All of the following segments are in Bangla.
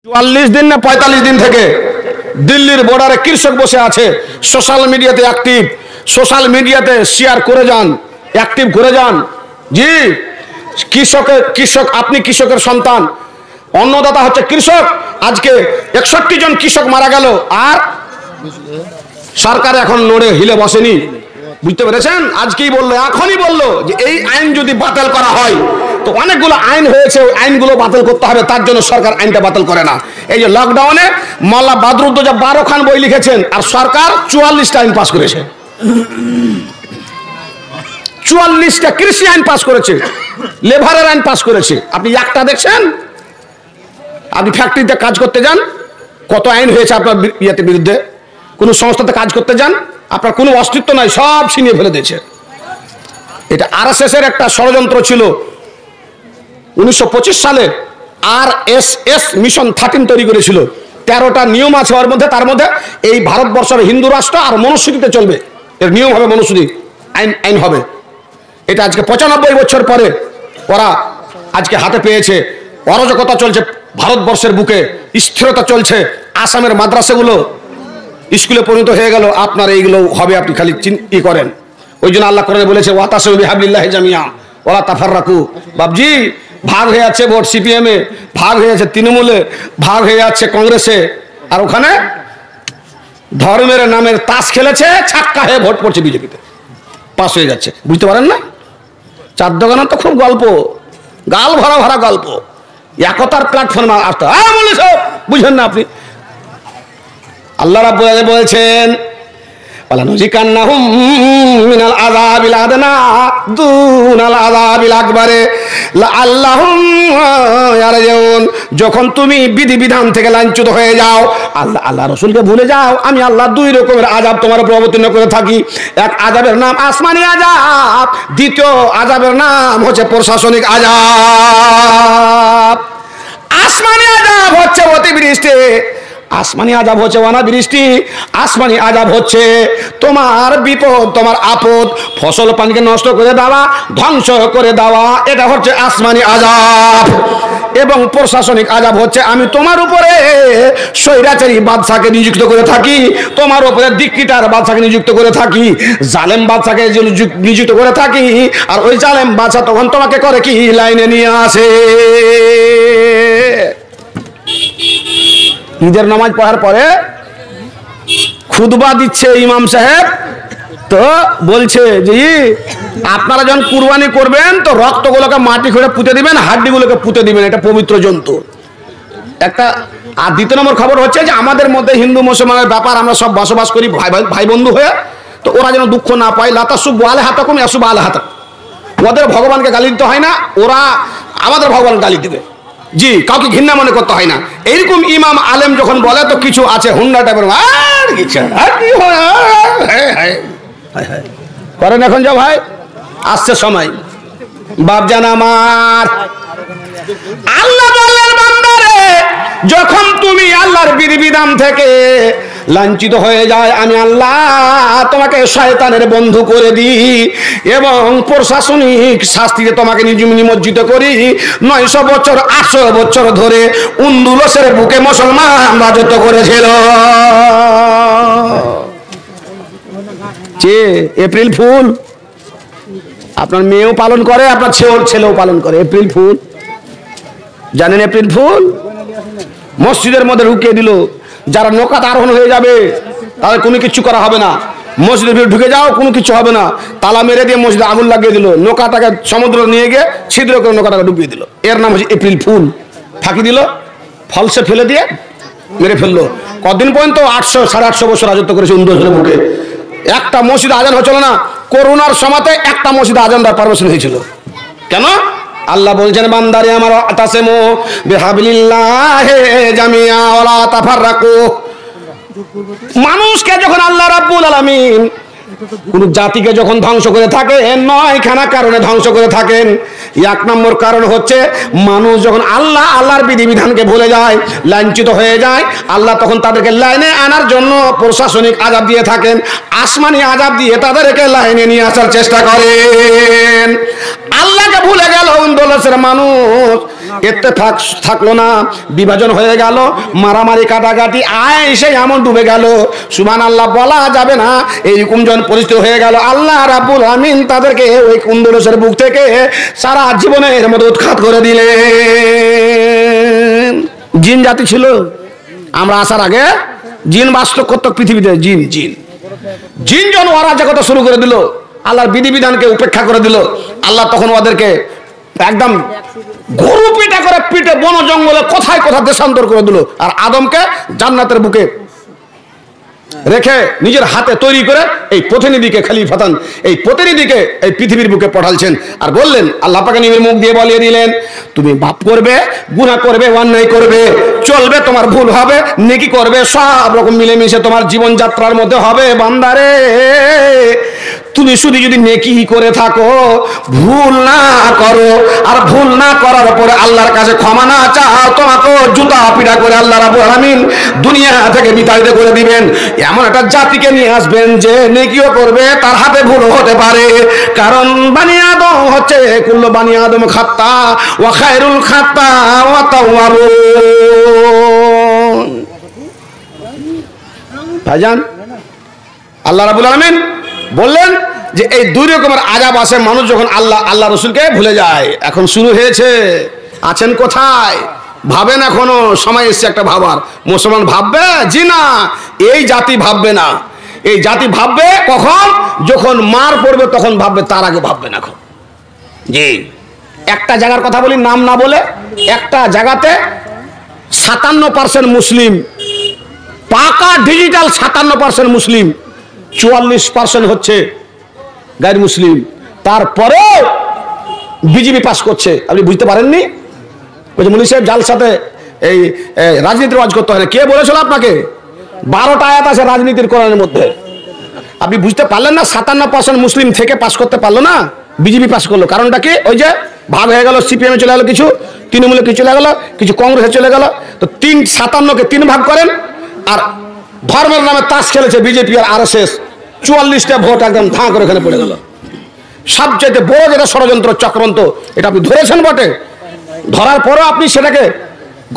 44 দিন না 45 দিন থেকে দিল্লির বর্ডারে কৃষক বসে আছে, সোশ্যাল মিডিয়াতে অ্যাক্টিভ, সোশ্যাল মিডিয়াতে শেয়ার করে যান, অ্যাক্টিভ করে যান। জি, কৃষক, আপনি কৃষকের সন্তান, অন্নদাতা হচ্ছে কৃষক। আজকে 61 জন কৃষক মারা গেল, আর সরকার এখন নড়ে হিলে বসেনি। বুঝতে পেরেছেন? আজকেই বললো, এখনই বললো যে এই আইন যদি বাতিল করা হয়, তো অনেকগুলো আইন হয়েছে, ওই আইনগুলো বাতিল করতে হবে, তার জন্য সরকার আইনটা বাতিল করে না। এই যে লকডাউনে মোল্লা বাদরুদ্দোজা 12 খান বই লিখেছেন, আর সরকার 44টা আইন পাস করেছে। 44টা কৃষি আইন পাস করেছে, লেবারের আইন পাস করেছে। আপনি একটা দেখছেন? আপনি ফ্যাক্টরিতে কাজ করতে যান, কত আইন হয়েছে আপনার ইয়েতে বিরুদ্ধে। কোনো সংস্থাতে কাজ করতে যান, আপনার কোনো অস্তিত্ব নাই, সব ছিনিয়ে ফেলে দিয়েছে। এটা RSS এর একটা ষড়যন্ত্র ছিল। 1925 সালে RSS মিশন 13 তৈরি করেছিল। 13টা নিয়ম আছে ওর মধ্যে, তার মধ্যে এই ভারতবর্ষের হিন্দু রাষ্ট্র আর মনুস্মৃতিতে চলবে, এর নিয়ম হবে মনুস্মৃতি, আইন হবে। এটা আজকে 95 বছর পরে ওরা আজকে হাতে পেয়েছে। অরাজকতা চলছে ভারতবর্ষের বুকে, স্থিরতা চলছে। আসামের মাদ্রাসাগুলো স্কুলে পরিণত হয়ে গেল। আপনার এইগুলো হবে, আপনি খালি ই করেন। ওই জন্য আল্লাহ কোরআনে বলেছে, ওয়াতাসিমু বিহাবলিল্লাহি জামিয়া ওয়ালা তাফাররাকু। বাবজি, ভাগ হয়ে যাচ্ছে ভোট CPM এ, ভাগ হয়ে যাচ্ছে তৃণমূলে, ভাগ হয়ে যাচ্ছে কংগ্রেসে, আর ওখানে ধর্মের নামের তাস খেলেছে, ছাক্কা হয়ে ভোট পড়ছে বিজেপিতে, পাস হয়ে যাচ্ছে। বুঝতে পারেন না? চার দোকানে তো খুব গল্প, গাল ভরা ভরা গল্প, একতার প্ল্যাটফর্মে আসতে বুঝেন না আপনি? আল্লাহ রাব্বুল আলামিন বলেছেন, ওয়ালানুযিকান্নাহুম মিনাল আযাবিল আদনা দুনাল আযাবিল আকবারে লাআল্লাহুম ইয়ারজিউন। যখন তুমি বিধিবিধান থেকে লাঞ্ছিত হয়ে যাও, আল্লাহ রাসূলকে ভুলে যাও, আমি আল্লাহ 2 রকমের আযাব তোমার উপর অবতীর্ণ করে থাকি। এক আযাবের নাম আসমানি আযাব, দ্বিতীয় আযাবের নাম হচ্ছে প্রশাসনিক আযাব। আসমানি আযাব হচ্ছে অতিবৃষ্টি, আসমানি আযাব হচ্ছে অনাবৃষ্টি, আসমানি আযাব হচ্ছে তোমার বিপদ, তোমার আপদ, ফসল পানিকে নষ্ট করে দেওয়া, ধ্বংস করে দেওয়া, এটা হচ্ছে আসমানি আযাব। এবং প্রশাসনিক আযাব হচ্ছে আমি তোমার উপরে স্বৈরাচারী বাদশাকে নিযুক্ত করে থাকি, তোমার উপরে ডিক্টেটর বাদশাকে নিযুক্ত করে থাকি, জালেম বাদশাকে নিযুক্ত করে থাকি, আর ওই জালেম বাদশা তখন তোমাকে করে কি লাইনে নিয়ে আসে। ঈদের নামাজ পড়ার পরে খুতবা দিচ্ছে ইমাম সাহেব, তো বলছে যে আপনারা যখন কুরবানি করবেন তো রক্তগুলোকে মাটি খুঁড়ে পুঁতে দিবেন, হাড্ডিগুলোকে পুঁতে দিবেন, এটা পবিত্র জন্তু একটা। আর দ্বিতীয় নম্বর খবর হচ্ছে যে আমাদের মধ্যে হিন্দু মুসলমানের ব্যাপার, আমরা সব বসবাস করি ভাই বন্ধু হয়ে, তো ওরা যেন দুঃখ না পায়। লাতাসুব্বু আলিহাতাকুম ইয়াসুব্বু আলিহাতাকুম, ওদের ভগবানকে গালি দিতে হয় না, ওরা আমাদের ভগবানকে গালি দিবে। জি, কাউকে ঘৃণা মনে করতে হয় না। এইরকম ইমাম আলেম যখন বলে, তো কিছু আছে হুন্ডা টাইপের, আর কিছু করেন। এখন যাও ভাই, আসছে সময়। বাপজান আমার, আল্লাহ বললেন বান্দারে, যখন তুমি আল্লাহর বিধিবিধান থেকে লাঞ্ছিত হয়ে যায়, আমি আল্লাহ তোমাকে শয়তানের বন্ধু করে দিই এবং প্রশাসনিক শাস্তিতে তোমাকে নিমজ্জিত করি। 900 বছর 800 বছর ধরে উন্দুলসের বুকে মুসলমান রাজত্ব করেছিল। এপ্রিল ফুল আপনার মেয়েও পালন করে, আপনার ছেলেও পালন করে এপ্রিল ফুল। জানেন এপ্রিল ফুল? মসজিদের মধ্যে ঢুকিয়ে দিল, যারা নৌকাতে আরোহণ হয়ে যাবে তাদের কোনো কিছু করা হবে না। মসজিদের ভিতরে ঢুকে যাও, কোনো কিছু হবে না। তালা মেরে দিয়ে মসজিদে আগুন লাগিয়ে দিল, নৌকাটাকে সমুদ্র নিয়ে গিয়ে ছিদ্র করে নৌকাটাকে ডুবিয়ে দিল। এর নাম হচ্ছে এপ্রিল ফুল। ফাঁকি দিল, ফলসে ফেলে দিয়ে মেরে ফেললো। কদিন পর্যন্ত 800 850 বছর রাজত্ব করেছে উন্দুলসের বুকে। একটা মসজিদে আজান হচ্ছিল না। করোনার সময়তে একটা মসজিদে আজান দেওয়ার পারমিশন হয়েছিল। কেন? আল্লাহ বলছেন, বান্দারে আমার আতাসিমু বিহাবলিল্লাহি জামিয়া ওয়ালা তাফাররাকু। মানুষকে যখন আল্লাহ রাব্বুল আলামিন কোন জাতিকে যখন ধ্বংস করে থাকে, 9খানা কারণে ধ্বংস করে থাকেন। 1 নম্বর কারণ হচ্ছে মানুষ যখন আল্লাহর বিধিবিধানকে ভুলে যায়, লাঞ্ছিত হয়ে যায়, আল্লাহ তখন তাদেরকে লাইনে আনার জন্য প্রশাসনিক আযাব দিয়ে থাকেন, আসমানি আযাব দিয়ে তাদেরকে লাইনে নিয়ে আসার চেষ্টা করেন। আল্লাহকে ভুলে গেল উন্দুলসের মানুষ, ইত্তেফাক থাকলো না, বিভাজন হয়ে গেল, মারামারি কাটাকাটি আয়েসে এমন ডুবে গেল, সুবহানাল্লাহ বলা যাবে না। এইরকম যখন পরিস্থিতি হয়ে গেল, আল্লাহ রাব্বুল আমিন তাদেরকে ওই কুণ্ডলসের বুক থেকে সারা জীবনের মতো উৎখাত করে দিলেন। জিন জাতি ছিল, আমরা আসার আগে জিন বাস্তব করত পৃথিবীতে। জিন জিন জিন যখন অরাজকতা শুরু করে দিল, আল্লাহর বিধিবিধানকে উপেক্ষা করে দিল, আল্লাহ তখন ওদেরকে একদম গরু পিটা করে পিটে বন জঙ্গলে কোথায় কোথায় দেশান্তর করে দিল, আর আদমকে জান্নাতের বুকে রেখে নিজের হাতে তৈরি করে এই প্রতিনিধিকে খলিফাতান, এই প্রতিনিধিকে এই পৃথিবীর বুকে পাঠালছেন। আর বললেন, আল্লাহ পাক নিজের মুখ দিয়ে বলিয়ে দিলেন, তুমি পাপ করবে, গুনাহ করবে, অন্যায় করবে, চলবে, তোমার ভুল হবে, নেকি করবে, সব রকম মিলেমিশে তোমার জীবনযাত্রার মধ্যে হবে। বান্দারে, তুমি শুধু যদি নেকি করে থাকো, ভুল না করো, আর ভুল না করার পরে আল্লাহর কাছে ক্ষমা না চাও, তোমাকে জুতা পিটা করে আল্লাহ রাব্বুল আলামিন দুনিয়া থেকে বিতাড়িত করে দিবেন। এমন একটা জাতিকে নিয়ে আসবেন যে নেকিও করবে, তার হাতে ভুলও হতে পারে। কারণ বানি আদম হচ্ছে কুল্লু বানি আদম খাত্তা ওয়া খায়রুল খাত্তা ওয়া তাওয়াবুন। ভাইজান, আল্লাহ রাব্বুল আলামিন বললেন যে এই দুই রকমের আযাব আসে মানুষ যখন আল্লাহ রসুলকে ভুলে যায়। এখন শুরু হয়েছে, আছেন কোথায়? ভাবেন, এখনো সময় এসছে একটা ভাবার। মুসলমান ভাববে? জি না, এই জাতি ভাববে না। এই জাতি ভাববে কখন? যখন মার পড়বে তখন ভাববে, তার আগে ভাববে না। এখন জি, একটা জায়গার কথা বলি নাম না বলে, একটা জায়গাতে 57% মুসলিম, পাকা ডিজিটাল 57% মুসলিম, 44% হচ্ছে গায়ের মুসলিম। তারপরেও বিজেপি পাস করছে। আপনি বুঝতে পারেননি? বলছে মুনি সাহেব জালসাতে এই রাজনীতির ওয়াজ করতে হয় না। কে বলেছিল আপনাকে? 12টা আয়াত আছে রাজনীতির কোরআনের মধ্যে। আপনি বুঝতে পারলেন না? 57% মুসলিম থেকে পাস করতে পারলো না, বিজেপি পাস করলো। কারণটা কি? ওই যে ভাগ হয়ে গেল, সিপিএমে চলে গেল কিছু, তৃণমূলে কিছু চলে গেল, কিছু কংগ্রেসে চলে গেল। তো 57কে 3 ভাগ করেন, আর ধর্মের নামে তাস খেলেছে বিজেপি আর আরএসএস। 44টা ভোট একদম ধাঁ করে এখানে পড়ে গেল। সবচেয়ে বড় যেটা ষড়যন্ত্র চক্রান্ত, এটা আপনি ধরেছেন বটে, ধরার পরও আপনি সেটাকে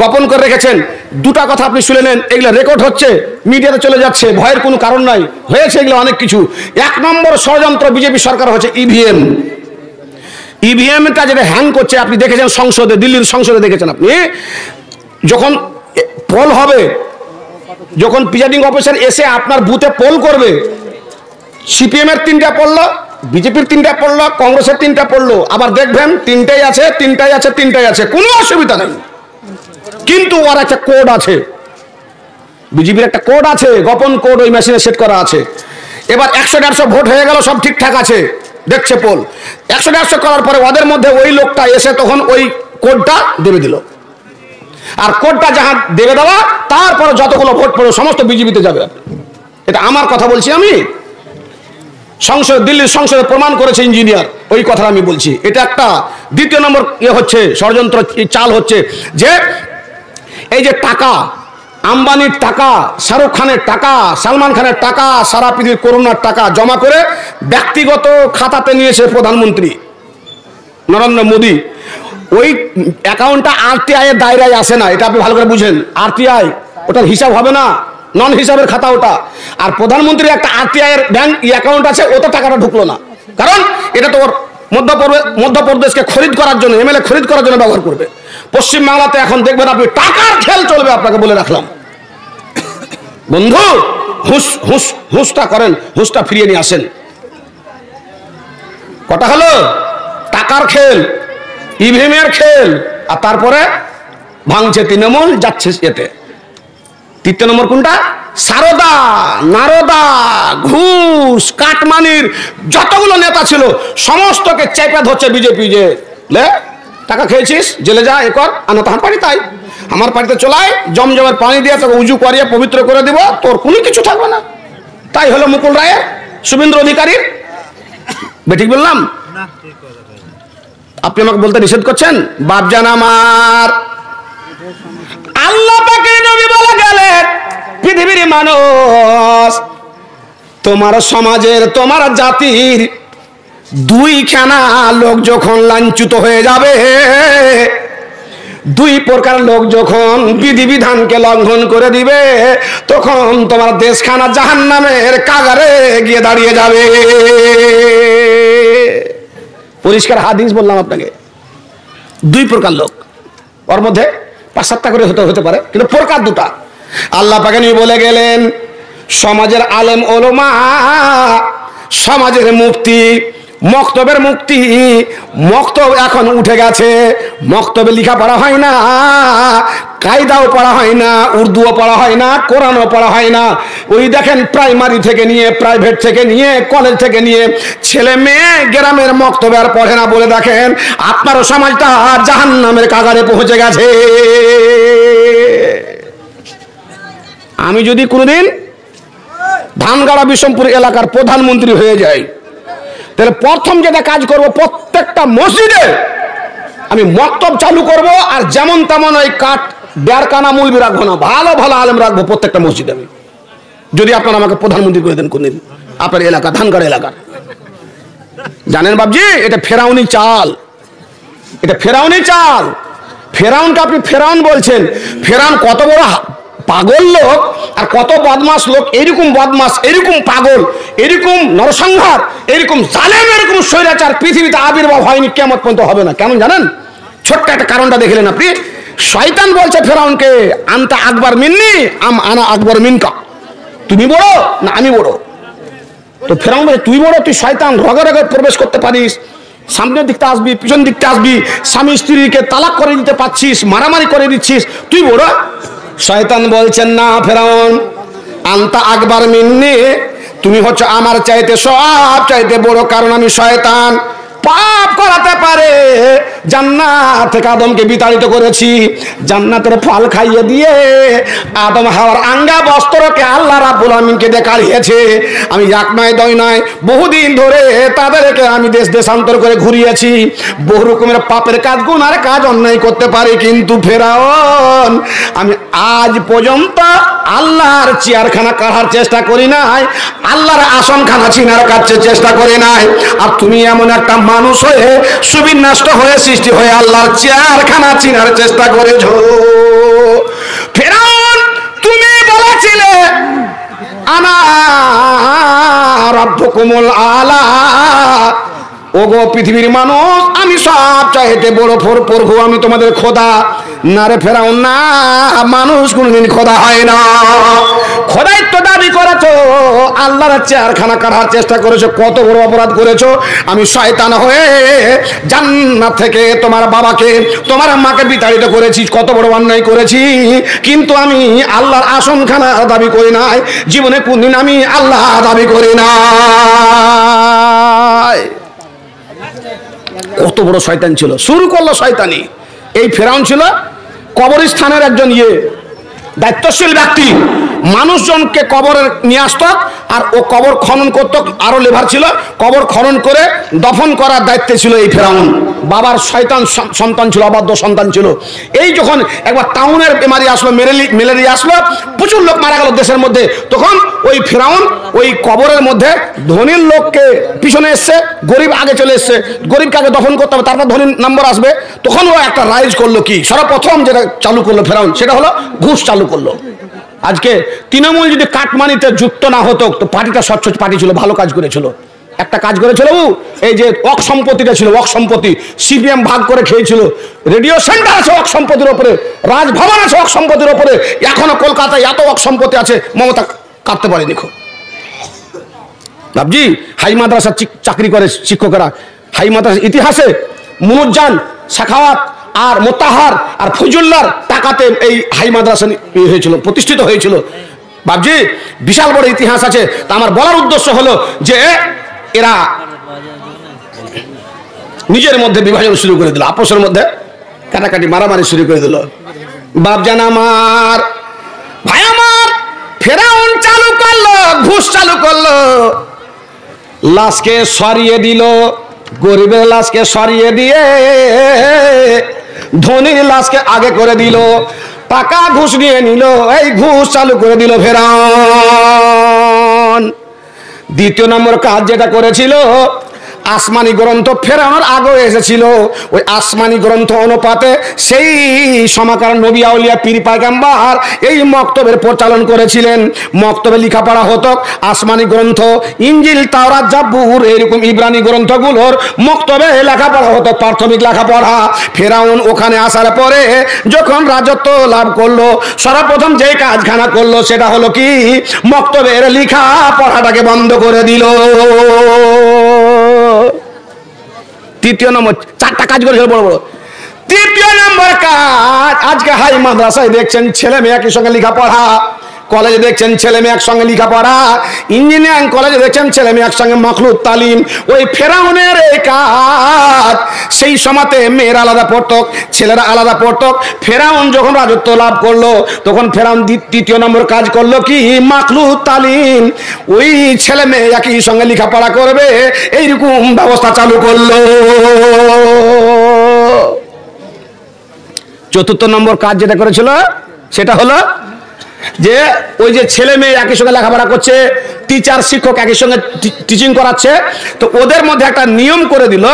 গোপন করে রেখেছেন। দুটা কথা আপনি শুনে নেন, এগুলো রেকর্ড হচ্ছে, মিডিয়াতে চলে যাচ্ছে, ভয়ের কোনো কারণ নাই। হয়েছে এগুলো অনেক কিছু। 1 নম্বর ষড়যন্ত্র বিজেপি সরকার হচ্ছে ইভিএম। ইভিএমটা যেটা হ্যাং করছে, আপনি দেখেছেন সংসদে, দিল্লির সংসদে দেখেছেন আপনি, যখন পোল হবে, যখন প্রিজাইডিং অফিসার এসে আপনার বুথে পোল করবে, সিপিএম এর 3টা পড়লো, বিজেপির 3টা পড়লো, কংগ্রেসের 3টা পড়লো, আবার দেখবেন 3টাই আছে, 3টাই আছে, 3টাই আছে, কোনো অসুবিধা নেই। কিন্তু ওর একটা কোড আছে, বিজেপির একটা কোড আছে, গোপন কোড ওই মেশিনে সেট করা আছে। এবার 100-150 ভোট হয়ে গেল, সব ঠিকঠাক আছে, দেখছে পোল। 100-150 করার পরে ওদের মধ্যে ওই লোকটা এসে তখন ওই কোডটা দেবে দিল, আর কোডটা যাহা দেবে দেওয়া, তারপরে যতগুলো ভোট পড়ে সমস্ত বিজেপিতে যাবে। এটা আমার কথা বলছি আমি, সংসদ, দিল্লির সংসদে প্রমাণ করেছে ইঞ্জিনিয়ার, ওই কথা আমি বলছি। এটা একটা। দ্বিতীয় নম্বর হচ্ছে ষড়যন্ত্র, চাল হচ্ছে যে এই যে টাকা, আম্বানির টাকা, শাহরুখ খানের টাকা, সালমান খানের টাকা, সারা পৃথিবীর করোনার টাকা জমা করে ব্যক্তিগত খাতাতে নিয়েছে প্রধানমন্ত্রী নরেন্দ্র মোদী। ওই অ্যাকাউন্টটা আরটিআই এর দায়রায় আসে না, এটা আপনি ভালো করে বুঝেন। আরটিআই ওটার হিসাব হবে না, নন হিসাবের খাতা ওটা। আর প্রধানমন্ত্রীর একটা আরটিআই এর ব্যাংক অ্যাকাউন্ট আছে, ওতে টাকাটা ঢুকলো না, কারণ এটা তো ওর মধ্যপ্রদেশকে খরিদ করার জন্য, এমএলএ খরিদ করার জন্য ব্যবহার করবে। পশ্চিমবাংলাতে এখন দেখবেন আপনি টাকার খেল চলবে, আপনাকে বলে রাখলাম বন্ধু। হুঁশটা করেন, হুঁশটা ফিরিয়ে নিয়ে আসেন। কটা হলো? টাকার খেল, ইভিএমের খেল, আর তারপরে ভাঙছে তৃণমূল, যাচ্ছে এতে। 3 নম্বর কোনটা? সারদা, নারদা, ঘুষ, কাটমানির যতগুলো নেতা ছিল সমস্তকে চেপে ধরছে বিজেপি। যে লে টাকা খেয়েছিস, জেলে যা, এ কর, আনা তাহার পানি তাই, আমার পানিতে চলায় জমজমের পানি দিয়ে তোকে উজু করিয়ে পবিত্র করে দিব, তোর কোনো কিছু থাকবে না। তাই হলো মুকুল রায়ের, শুভেন্দু অধিকারীর। বেঠিক বললাম? আপনি আমাকে বলতে নিষেধ করছেন? বাপজান আমার, আল্লাহ পাকের নবী বলে গেলেন, পৃথিবীর মানুষ, তোমার সমাজের, তোমার জাতির 2খানা লোক যখন লাঞ্ছিত হয়ে যাবে, দুই প্রকার লোক যখন বিধিবিধানকে লঙ্ঘন করে দিবে তখন তোমার দেশখানা জাহান্নামের কাগারে গিয়ে দাঁড়িয়ে যাবে। পরিষ্কার হাদিস বললাম আপনাকে। দুই প্রকার লোক, ওর মধ্যে 5-7টা করে হতে পারে, কিন্তু প্রকার দুটা। আল্লাহ পাক নিয়ে বলে গেলেন সমাজের আলেম ওলামা, সমাজের মুফতি, মক্তবের মুক্তি। মক্তব এখন উঠে গেছে, মক্তবে লেখাপড়া হয় না, কায়দাও পড়া হয় না, উর্দুও পড়া হয় না, কোরআনও পড়া হয় না। ওই দেখেন প্রাইমারি থেকে নিয়ে, প্রাইভেট থেকে নিয়ে, কলেজ থেকে নিয়ে ছেলে মেয়ে গ্রামের মক্তবে আর পড়ে না বলে দেখেন আপনারও সমাজটা জাহান্নামের কাগারে পৌঁছে গেছে। আমি যদি কোনোদিন ধানগাড়া বিষমপুর এলাকার প্রধানমন্ত্রী হয়ে যাই, তাহলে প্রথম যেটা কাজ করব, প্রত্যেকটা মসজিদে আমি মক্তব চালু করব। আর যেমন তেমন ওই কাঠ বেরকানা মুলবি রাখবো না, ভালো ভালো আলেম রাখবো প্রত্যেকটা মসজিদে আমি, যদি আপনারা আমাকে প্রধানমন্ত্রী করে দেন কোনদিন আপনার এলাকা, ধানগাড়া এলাকার। জানেন বাবজি, এটা ফেরাউনি চাল, এটা ফেরাউনি চাল। ফেরাউনকে আপনি ফেরাউন বলছেন, ফেরাউন কত বড় পাগল লোক আর কত বদমাস লোক। এরকম বদমাস, এরকম পাগল, এরকম নরসংহার, এরকম জালেম, এরকম স্বৈরাচার পৃথিবীতে আবির্ভাব হয়নি, কিয়ামত পর্যন্ত হবে না। কেমন জানেন? ছোট্ট একটা কারণটা দেখলেন আপনি। শয়তান বলছে ফেরাউনকে, আনতা আকবার মিন্নি আম আনা আকবর মিনকা, তুমি বড় না আমি বড়? তো ফেরাউন বলে তুই বড়, তুই শয়তান, রগে রগে প্রবেশ করতে পারিস, সামনের দিকটা আসবি, পিছন দিকটা আসবি, স্বামী স্ত্রীকে তালাক করে দিতে পারছিস, মারামারি করে দিচ্ছিস, তুই বড়? শয়তান বলছেন না ফেরাউন, আনতা আকবার মিন্নি, তুমি হচ্ছে আমার চাইতে সব চাইতে বড়, কারণ আমি শয়তান। পাপ করাতে পারে, জান্নাত থেকে আদমকে বিতাড়িত করেছি, জান্নাতের ফল খাইয়ে দিয়ে আদম হাওয়ার আঙ্গা বস্ত্রকে আল্লাহ রাব্বুল আমিনকে দেখাইয়েছে। আমি এক নয় দুই নয় বহুদিন ধরে তাদেরকে আমি দেশ দেশান্তর করে ঘুরিয়েছি, বহু রকমের পাপের কাজ, গুনার কাজ, অন্যায় করতে পারি, কিন্তু ফেরাউন আমি আজ পর্যন্ত আল্লাহর চেয়ারখানা কাঢ়ার চেষ্টা করি নাই, আল্লাহর আসনখানা চিনার কাছে চেষ্টা করি নাই। আর তুমি এমন একটা মানুষ হয়ে সুবিন্যস্ত হয়ে সৃষ্টি হয়ে আল্লাহর চেয়ারখানা চিনার চেষ্টা করেছো। ফেরাউন তুমি বলেছিলে আনা রাব্বুকুমুল আলা, ওগো পৃথিবীর মানুষ আমি সব চাইতে বড় প্রভু, আমি তোমাদের খোদা। না রে ফেরাউন, না, মানুষ কোনদিন খোদা হয় না। খোদাইত্ব দাবি করেছো, আল্লাহর চেয়ারখানা কাঢ়ার চেষ্টা করেছো, কত বড় অপরাধ করেছো। আমি শয়তান হয়ে জান্নাত থেকে তোমার বাবাকে, তোমার মাকে বিতাড়িত করেছি, কত বড় অন্যায় করেছি, কিন্তু আমি আল্লাহর আসনখানা দাবি করি নাই, জীবনে কোনদিন আমি আল্লাহ দাবি করি নাই। কত বড় শয়তান ছিল, শুরু করলো শয়তানি। এই ফেরাউন ছিল কবরস্থানের একজন দায়িত্বশীল ব্যক্তি, মানুষজনকে কবরে নিয়ে আসতো, আর ও কবর খনন করতো, আরো লেবার ছিল, কবর খনন করে দফন করার দায়িত্বে ছিল এই ফেরাউন। বাবার শয়তান সন্তান ছিল, অবাধ্য সন্তান ছিল। এই যখন একবার টাউনের বেমারি আসলো, ম্যালেরিয়া আসলো, প্রচুর লোক মারা গেল দেশের মধ্যে, তখন ওই ফেরাউন ওই কবরের মধ্যে ধনীর লোককে পিছনে এসছে, গরিব আগে চলে এসছে, গরিবকে আগে দফন করতে হবে, তারপর ধনীর নম্বর আসবে। তখন ও একটা রাইজ করলো, কি সর্বপ্রথম যেটা চালু করলো ফেরাউন, সেটা হলো ঘুষ চালু করলো। আজকে তৃণমূল যদি কাটমানিতে যুক্ত না হতো তো পার্টিটা স্বচ্ছ পার্টি ছিল, ভালো কাজ করেছিল। একটা কাজ করেছিল, এই যে ওয়াক সম্পত্তিটা ছিল, ওয়াক সম্পত্তি সিপিএম ভাগ করে খেয়েছিল। রেডিও সেন্টার আছে ওয়াক সম্পত্তির ওপরে, রাজভবন আছে ওয়াক সম্পত্তির ওপরে, এখনো কলকাতায় এত ওয়াক সম্পত্তি আছে, মমতা কাটতে পারেনি। ভাবজি হাই মাদ্রাসা চাকরি করে শিক্ষকেরা, হাই মাদ্রাসা ইতিহাসে মুনুজ্জান, সাখাওয়াত আর মোতাহার আর ফজুল্লার টাকাতে এই হাই মাদ্রাসা হয়েছিল, প্রতিষ্ঠিত হয়েছিল। ভাবজি বিশাল বড় ইতিহাস আছে। তা আমার বলার উদ্দেশ্য হলো যে এরা নিজের মধ্যে বিভাজন শুরু করে দিল, আপোষের মধ্যে কাটাকাটি মারামারি শুরু করে দিল। বাপজান আমার, ভাই আমার, ফেরাউন চালু করলো, ঘুষ চালু করলো, লাশকে সরিয়ে দিল, গরিবের লাশকে সরিয়ে দিয়ে ধনীর লাশকে আগে করে দিল, টাকা ঘুষ নিয়ে নিল, এই ঘুষ চালু করে দিল ফেরাউন। দ্বিতীয় নম্বর কাজ যেটা করেছিল, আসমানি গ্রন্থ ফেরানোর আগে এসেছিল। ওই আসমানি গ্রন্থ অনুপাতে সেই সমাকার নবী আউলিয়া পীর পয়গম্বর এই মক্তবের প্রচলন করেছিলেন। মক্তবে লেখাপড়া হতো আসমানি গ্রন্থ, ইনজিল, তাওরাত, জাবুর, এরকম ইব্রানি গ্রন্থগুলোর মক্তবে লেখাপড়া হতো, প্রাথমিক লেখাপড়া। ফেরাউন ওখানে আসার পরে যখন রাজত্ব লাভ করলো, সর্বপ্রথম যে কাজখানা করলো সেটা হলো কি, মক্তবের লেখা পড়াটাকে বন্ধ করে দিল। তৃতীয় নম্বর, চারটা কাজ করেছিল বড় বড়। তৃতীয় নম্বর কাজ, আজকে হাই মাদ্রাসায় দেখছেন ছেলে মেয়ে একই সঙ্গে লেখাপড়া, কলেজে দেখছেন ছেলে মেয়ে একসঙ্গে লেখাপড়া, ইঞ্জিনিয়ারিং কলেজে দেখছেন ছেলে মেয়ে একসঙ্গে মাখলুক তালিম। ওই ফেরাউনের এই কাজ। সেই সময়তে মেয়েরা আলাদা পড়তো, ছেলেরা আলাদা পড়তো। ফেরাউন যখন রাজত্ব লাভ করলো তখন ফেরাউন তৃতীয় নম্বর কাজ করলো কি, মাখলুক তালিম, ওই ছেলে মেয়ে একই সঙ্গে লেখাপড়া করবে এইরকম ব্যবস্থা চালু করলো। চতুর্থ নম্বর কাজ যেটা করেছিল সেটা হলো যে ওই যে ছেলে মেয়ে একই সঙ্গে লেখাপড়া করছে, টিচার শিক্ষক একই সঙ্গে টিচিং করাচ্ছে, তো ওদের মধ্যে একটা নিয়ম করে দিল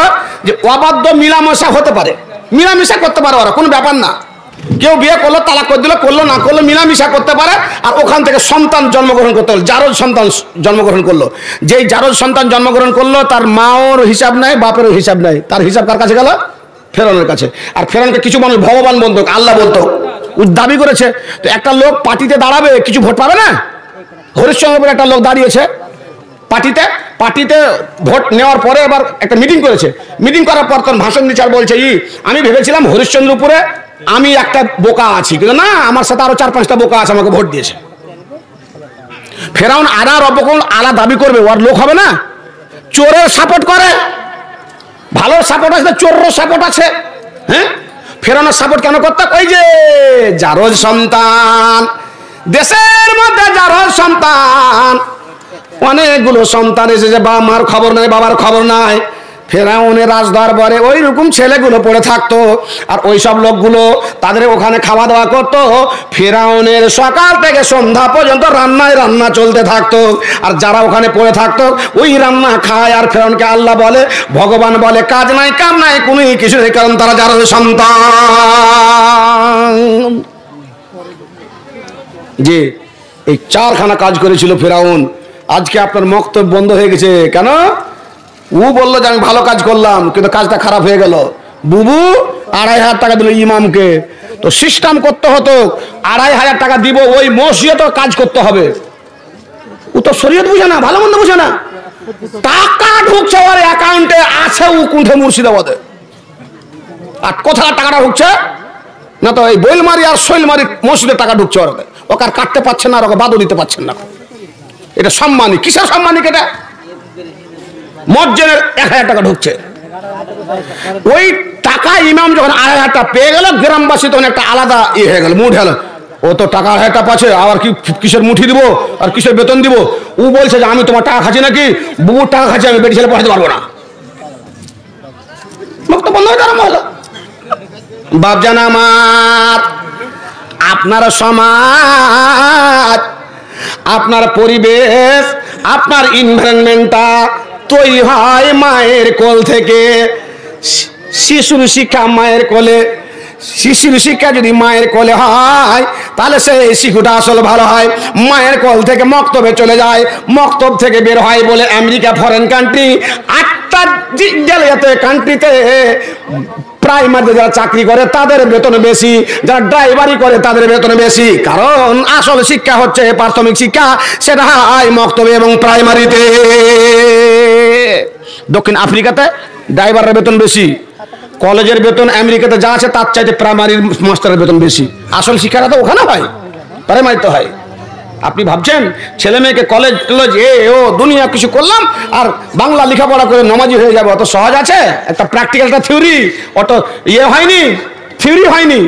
যে অবাধ্য মিলামেশা হতে পারে, মিলামেশা করতে পারে ওরা, কোনো ব্যাপার না। কেউ বিয়ে করলো, তালাক করে দিল, করলো না করলো, মিলামেশা করতে পারে। আর ওখান থেকে সন্তান জন্মগ্রহণ করতে হলো, জারজ সন্তান জন্মগ্রহণ করলো। যেই জারজ সন্তান জন্মগ্রহণ করলো তার মাও হিসাব নাই, বাপেরও হিসাব নাই, তার হিসাব কার কাছে গেল? ফেরাউনের কাছে। আর ফেরাউনকে কিছু মানুষ ভগবান বলতো, আল্লাহ বলতো, দাবি করেছে। তো একটা লোক পার্টিতে দাঁড়াবে, কিছু ভোট পাবে না? হরিশ্চন্দ্রপুরে একটা লোক দাঁড়িয়েছে পার্টিতে ভোট নেওয়ার পরে এবার একটা মিটিং করেছে। মিটিং করার পর তখন ভাষণ দিচ্ছে আর বলছে, আমি ভেবেছিলাম হরিশ্চন্দ্রপুরে আমি একটা বোকা আছি, কিন্তু না, আমার সাথে আরো 4-5টা বোকা আছে, আমাকে ভোট দিয়েছে। ফেরাউন আদা রবকল আলা দাবি করবে, ওর লোক হবে না? চোরের সাপোর্ট করে, ভালো সাপোর্ট আছে, চোরের সাপোর্ট আছে। হ্যাঁ, ফেরাউনের সাপোর্ট কেন করতে? ওই যে জারজ সন্তান, দেশের মধ্যে জারজ সন্তান, অনেকগুলো সন্তান এসেছে, বাবা মার খবর নাই, বাবার খবর নাই। ফেরাউনের রাজদরবারে ওই রকম ছেলেগুলো পড়ে থাকতো, আর ওই সব লোকগুলো তাদের ওখানে খাওয়া দাওয়া করতো। ফেরাউনের সকাল থেকে সন্ধ্যা পর্যন্ত রান্না চলতে থাকতো, আর যারা ওখানে পড়ে থাকতো ওই রান্না খায়। আর ফেরাউনকে আল্লাহ বলে, ভগবান বলে, কাজ নাই কাম নাই কোনো কিছু নেই, কারণ তারা যারা সন্তান। যে এই চারখানা কাজ করেছিল ফেরাউন। আজকে আপনার মক্তব্য বন্ধ হয়ে গেছে কেন? ও বললো যে আমি ভালো কাজ করলাম, কিন্তু কাজটা খারাপ হয়ে গেল। বুবু 2,500 টাকা দিল ইমামকে, তো সিস্টেম করতে হতো 2,500 টাকা দিব, ওই মসজিদে কাজ করতে হবে। ও তো শরীয়ত বুঝে না, ভালো মন্দ বুঝে না। টাকা ঢুকছে ওর অ্যাকাউন্টে আছে, ও কুণ্ঠে মুর্শিদাবাদে। আর কোথায় টাকাটা ঢুকছে না, তো এই বৈলমারি আর শৈলমারি মসজিদে টাকা ঢুকছে ওর, ওকে আর কাটতে পারছেন না, আর ওকে বাদও দিতে পারছেন না। এটা সম্মানী, কিসের সম্মানী? এটা মসজিদের 1,000 টাকা ঢুকছে। ওই টাকা ইমাম যখন 2,500 টাকা পেয়ে গেল, গ্রামবাসী তখন একটা আলাদা হয়ে গেল, মুড হলো। ও তো টাকা 1,000 টাকা পাচ্ছে, আবার কি কিসের মুঠি দিব আর কিসের বেতন দিব? ও বলছে যে আমি তোমার টাকা খাচ্ছি নাকি, বুবুর টাকা খাচ্ছি, আমি বেটি ছেলে পড়াতে পারবো না। মুক্ত বন্ধ হয়ে গেল। বাপজান আমার, আপনার সমাজ, আপনার পরিবেশ, আপনার এনভায়রনমেন্টটা তৈরি হয় মায়ের কোল থেকে। শিশুর শিক্ষা মায়ের কোলে, শিশুর শিক্ষা যদি মায়ের কোলে হয় তাহলে সেই শিশুটা আসলে ভালো হয়। মায়ের কোল থেকে মক্তবে চলে যায়, মক্তব থেকে বের হয় বলে আমেরিকা, ফরেন কান্ট্রি, 8টা জালিয়াতে কান্ট্রিতে প্রাইমারিতে যারা চাকরি করে তাদের বেতন বেশি, যারা ড্রাইভারি করে তাদের বেতন বেশি। কারণ আসল শিক্ষা হচ্ছে প্রাথমিক শিক্ষা, সেটা হয় মক্তবে এবং প্রাইমারিতে। দক্ষিণ আফ্রিকাতে ড্রাইভারের বেতন বেশি, কলেজের বেতন আমেরিকাতে যা আছে তার চাইতে প্রাইমারির মাস্টারের বেতন বেশি। আসল শিক্ষাটা তো ওখানে হয়, প্রাইমারিতে হয়। আপনি ভাবছেন ছেলে মেয়েকে কলেজ টলেজ ও দুনিয়া কিছু করলাম আর বাংলা লেখাপড়া করে নমাজি হয়ে যাবে, অত সহজ আছে? একটা প্র্যাকটিক্যালটা থিওরি, অত হয়নি, থিওরি হয়নি।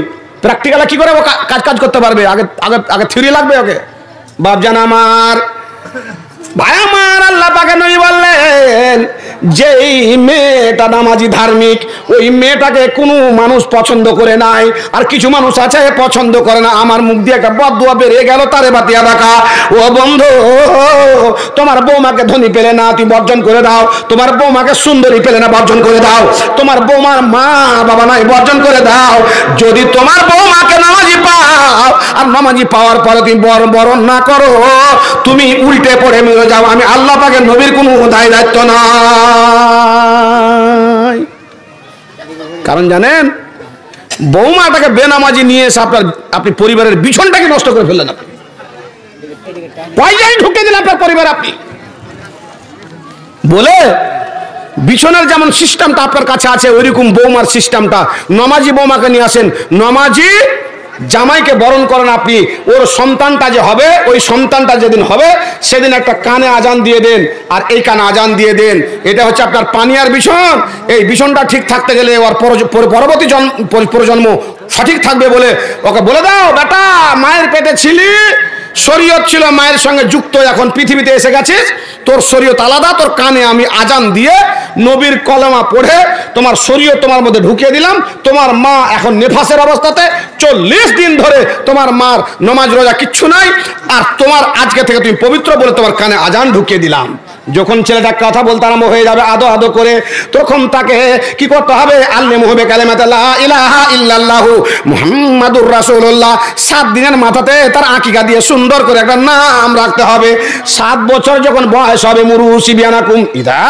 প্র্যাকটিক্যালে কি করে ও কাজ করতে পারবে? আগে থিওরি লাগবে ওকে। বাপজান আমার, ভাই আমার, আল্লাহ পাকে নবী বললেন, যে এই মেয়েটা নামাজি ধার্মিক, ওই মেয়েটাকে কোনো মানুষ পছন্দ করে নাই, আর কিছু মানুষ আছে পছন্দ করে না। আমার মুখ দিয়ে একটা বদদুয়া বেরিয়ে গেল, তারে বাতিয়া রাখা। ও বন্ধু, তোমার বৌমাকে ধনী পেলে না, তুই বর্জন করে দাও। তোমার বৌমাকে সুন্দরী পেলে না, বর্জন করে দাও। তোমার বৌমার মা বাবা নাই, বর্জন করে দাও। যদি তোমার বৌমাকে নামাজি পাও, আর নামাজি পাওয়ার পরে তুমি বরণ না করো, তুমি উল্টে পড়ে মরে যাও। আমি আল্লাহ পাকের নবীর কোনো দায় দায়িত্ব নাই। কারণ জানেন, বৌমাটাকে বেনামাজি নিয়ে এসে আপনি পরিবারের বিছনটাকে নষ্ট করে ফেললেন। আপনি পয়সাই ঢুকে দিলেন আপনার পরিবার। আপনি বলে বিছনের যেমন সিস্টেমটা আপনার কাছে আছে, ওইরকম বৌমার সিস্টেমটা। নমাজি বৌমাকে নিয়ে আসেন, নমাজি জামাইকে বরণ করেন আপনি। ওর সন্তানটা যে হবে, ওই সন্তানটা যেদিন হবে সেদিন একটা কানে আজান দিয়ে দেন, আর এই কানে আজান দিয়ে দেন। এটা হচ্ছে আপনার পানিয়ার বিছন। এই বিছনটা ঠিক থাকতে গেলে ওর পরবর্তী প্রজন্ম সঠিক থাকবে বলে ওকে বলে দাও, বেটা মায়ের পেটে ছিলি, শরীয়ত ছিল মায়ের সঙ্গে যুক্ত, এখন পৃথিবীতে এসে গেছিস, তোর শরীয়ত আলাদা। তোর কানে আমি আজান দিয়ে নবীর কলেমা পড়ে তোমার শরীয়ত তোমার মধ্যে ঢুকিয়ে দিলাম। তোমার মা এখন নেফাসের অবস্থাতে, 40 দিন ধরে তোমার মার নমাজ রোজা কিচ্ছু নাই, আর তোমার আজকে থেকে তুমি পবিত্র বলে তোমার কানে আজান ঢুকিয়ে দিলাম। যখন ছেলেটা কথা বলতে আরম্ভ হয়ে যাবে আদো আদো করে, তখন তাকে কি করতে হবে? আল্লামু হবে কালেমাত লা ইলাহা ইল্লাল্লাহু মুহাম্মাদুর রাসূলুল্লাহ। 7 দিনের মাথাতে তার আকিকা দিয়ে সুন্দর করে একটা নাম রাখতে হবে। 7 বছর যখন বয়স হবে, মুরুসি বিয়ানাকুম ইদা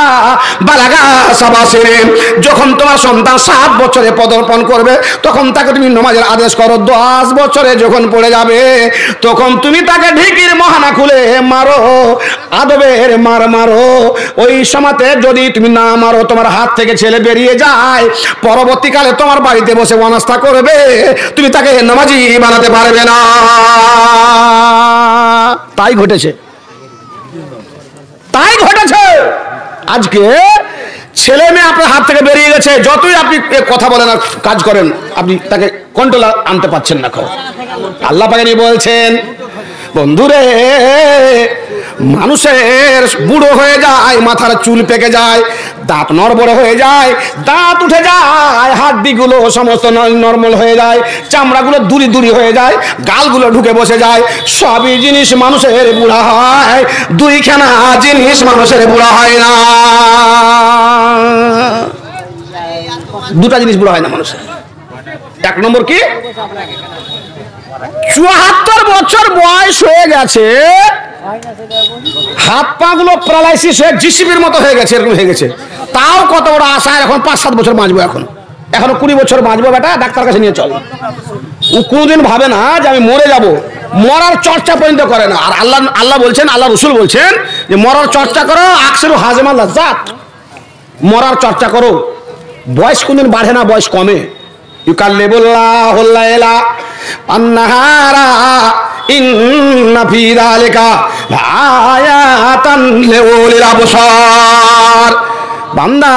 বালাগা সাবাসিরিন, যখন তোমার সন্তান 7 বছরে পদার্পণ করবে, তখন তাকে তুমি নামাজের আদেশ করো। 10 বছরে যখন পড়ে যাবে, তখন তুমি তাকে ঢিকির মহানা খুলে মারো, আদবের মার মারো। ওই সময়তে যদি তুমি না মারো, তোমার হাত থেকে ছেলে বেরিয়ে যায়, পরবর্তীকালে তোমার বাড়িতে বসে অনাস্থা করবে, তুমি তাকে নামাজি বানাতে পারবে না। তাই ঘটেছে, তাই ঘটেছে। আজকে ছেলে মেয়ে আপনার হাত থেকে বেরিয়ে গেছে, যতই আপনি কথা বলেন আর কাজ করেন, আপনি তাকে কন্ট্রোল আনতে পারছেন না। আল্লাহ পাক বলছেন, বন্ধুরে, মানুষের বুড়ো হয়ে যায়, মাথার চুল পেকে যায়, দাঁত নড়বড়ে হয়ে যায়, দাঁত উঠে যায়, হাড্ডিগুলো সমস্ত নরমাল হয়ে যায়, চামড়াগুলো দুরি দুরি হয়ে যায়, গালগুলো ঢুকে বসে যায়। সবই জিনিস মানুষের বুড়া হয়, 2খানা জিনিস মানুষের বুড়া হয় না। 2টা জিনিস বুড়া হয় না মানুষের। 1 নম্বর কি? 74 বছর বয়স হয়ে গেছে, হাত পা গুলো প্যারালাইসিস হয়ে জিসিবির মতো হয়ে গেছে, এরকম হয়ে গেছে। তাও কত বড় আশা, এখন 5-7 বছর বাঁচবো, এখনো 20 বছর বাঁচবো, বেটা ডাক্তার কাছে নিয়ে চল। ও কোনোদিন ভাবে না যে আমি মরে যাব, মরার চর্চা পর্যন্ত করে না। আর আল্লাহ বলছেন, আল্লাহ রসুল বলছেন যে মরার চর্চা করো, আকসিরু হাজমা লাজ্জাত, মরার চর্চা করো। বয়স কোনদিন বাড়ে না, বয়স কমে। ইউকাল্লিবুল্লাহুল লাইলা আন-নাহারা ইন্না ফি যালিকা লাআয়াতান লিউলিল আবসার। বান্দা,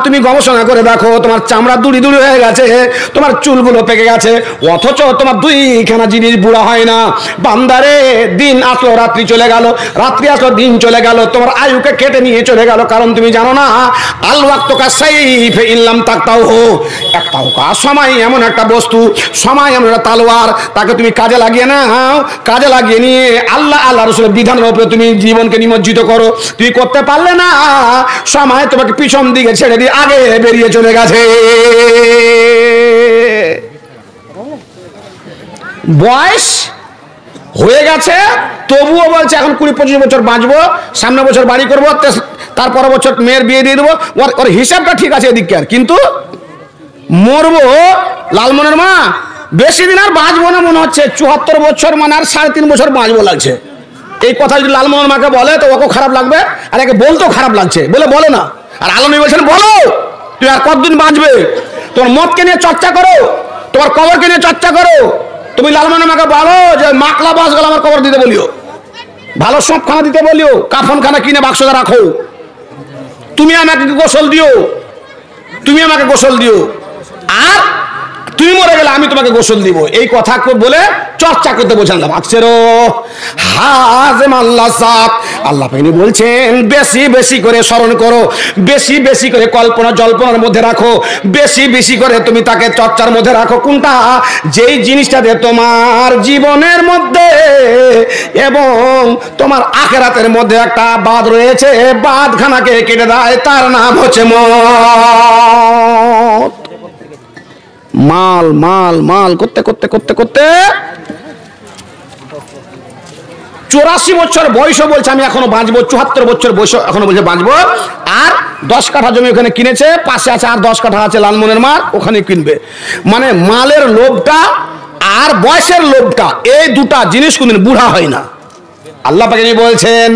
তুমি গবেষণা করে দেখো, তোমার চামড়া দুড়ি দুড়ি হয়ে গেছে, তোমার চুলগুলো পেকে গেছে, অথচ তোমার 2খানা জিনিস বুড়া হয় না। বান্দারে, দিন আসলো রাত্রি চলে গেল, রাত্রি আসলো দিন চলে গেল, তোমার আয়ুকে কেটে নিয়ে চলে গেল। কারণ তুমি জানো না, আল ওয়াক্তুকা সাইফে ইল্লাম তাকতাও হো, একটাও কাজ সময় এমন একটা বস্তু, সময় এমন একটা তালোয়ার, তাকে তুমি কাজে লাগিয়ে নাও, কাজে লাগিয়ে নিয়ে আল্লাহ রসুলের বিধানের উপরে তুমি জীবনকে নিমজ্জিত করো। তুমি করতে পারলে না, সময় তোমাকে পিছন দিকে ছেড়ে দিয়ে আগে বেরিয়ে চলে গেছে। বয়স হয়ে গেছে, তবুও বলছে এখন 20-25 বছর বাঁচবো, সামনে বছর বাড়ি করবো, তারপর বছর মেয়ের বিয়ে দিয়ে দেবো। ওর হিসাবটা ঠিক আছে এদিকে, আর কিন্তু মরবো। লালমনের মা, বেশি দিন আর বাঁচবো না মনে হচ্ছে, 74 বছর মানে আর 3.5 বছর বাঁচবো লাগছে। এই কথা যদি লালমনের মাকে বলে তো ওকে খারাপ লাগবে, আর একে বলতেও খারাপ লাগছে, বলে না। আর আলমী বলছেন, বলো তুই আর কতদিন বাঁচবে? তোমার মতকে নিয়ে চর্চা করো, তোমার কবরকে নিয়ে চর্চা করো। তুমি লালমনের মাকে বলো যে মাকলা বাস গেল আমার কবর দিতে বলিও, ভালো সবখানা দিতে বলিও, কাফনখানা কিনে বাক্সতে রাখো, তুমি আমাকে গোসল দিও, তুমি আমাকে গোসল দিও। আর তুমি মরে গেলে আমি তোমাকে গোসল দিব। এই কথা বলে চর্চা করতে বোঝালাম। আকসেরো হাজেম আল্লাহ সাত, আল্লাহ পানি বলছেন বেশি বেশি করে স্মরণ করো, বেশি বেশি করে কল্পনা জল্পনার মধ্যে রাখো, বেশি বেশি করে তুমি তাকে চর্চার মধ্যে রাখো। কোনটা? যেই জিনিসটাতে তোমার জীবনের মধ্যে এবং তোমার আখিরাতের মধ্যে একটা বাঁধ রয়েছে, বাঁধখানাকে কেটে দেয়, তার নাম হচ্ছে মত। মাল মাল মাল করতে করতে করতে করতে 84 বছর বয়সও বলছে আমি এখনো বাঁচবো, 74 বছর বয়স এখনো বলছে বাঁচবো। আর 10 কাঠা জমি ওখানে কিনেছে, পাশে আছে আর 10 কাঠা আছে লালমনের মার, ওখানে কিনবে। মানে মালের লোভটা আর বয়সের লোভটা, এই দুটা জিনিস কোনদিন বুড়া হয় না। আল্লাহ পাক বলছেন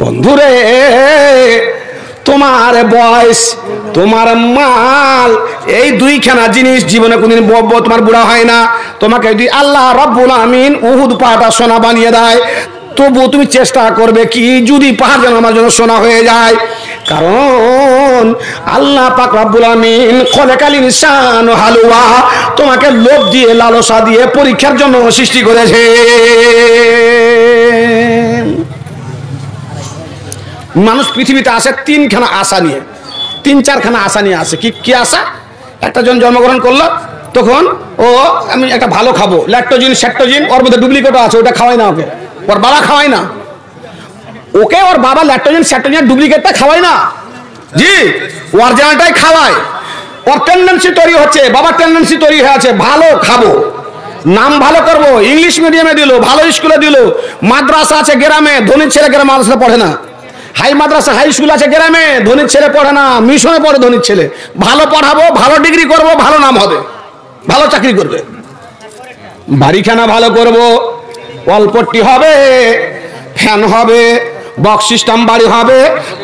বন্ধুরে তোমার বয়স তোমার মাল এই দুইখানা জিনিস জীবনে কোনদিন তোমার বুড়া হয় না। তোমাকে যদি আল্লাহ রাব্বুল আমিন উহুদ পাহাড়টা সোনা বানিয়ে দেয়, তবু তুমি চেষ্টা করবে কি যদি পাহাড় যেন আমার জন্য সোনা হয়ে যায়। কারণ আল্লাহ পাক রাব্বুল আমিন খলাকাল ইনসান হালুয়া, তোমাকে লোভ দিয়ে লালসা দিয়ে পরীক্ষার জন্য সৃষ্টি করেছে। মানুষ পৃথিবীতে আসে 3খানা আশা নিয়ে, 3-4খানা আশা নিয়ে আসে। কি আশা? একটা জন জন্মগ্রহণ করলো, তখন ও আমি একটা ভালো খাবো, ল্যাকটোজিন সেক্টোজিন, ওর মধ্যে ডুপ্লিকেটও আছে, ওটা খাওয়াই না ওকে, ওর বাবা খাওয়াই না ওকে, ওর বাবা ল্যাকটোজিন সেক্টোজিন ডুপ্লিকেটটা খাওয়াই না, জি অরিজিনালটাই খাওয়ায়। ওর টেন্ডেন্সি তৈরি হচ্ছে, বাবার টেন্ডেন্সি তৈরি হয়ে আছে ভালো খাবো, নাম ভালো করবো, ইংলিশ মিডিয়ামে দিল, ভালো স্কুলে দিল, মাদ্রাসা আছে গ্রামে, ধনীর ছেলে গ্রামে মাদ্রাসা পড়ে না, হাই মাদ্রাসা হাই স্কুল আছে গ্রামে, ধনীর ছেলে পড়ে না, মিশনে পড়ে ধনীর ছেলে। ভালো পড়াবো, ভালো ডিগ্রি করবো, ভালো নাম হবে, ভালো চাকরি করবে, বাড়িখানা ভালো করবো, অল্পটি হবে, ফ্যান হবে, বক্স সিস্টেম বাড়ি হবে,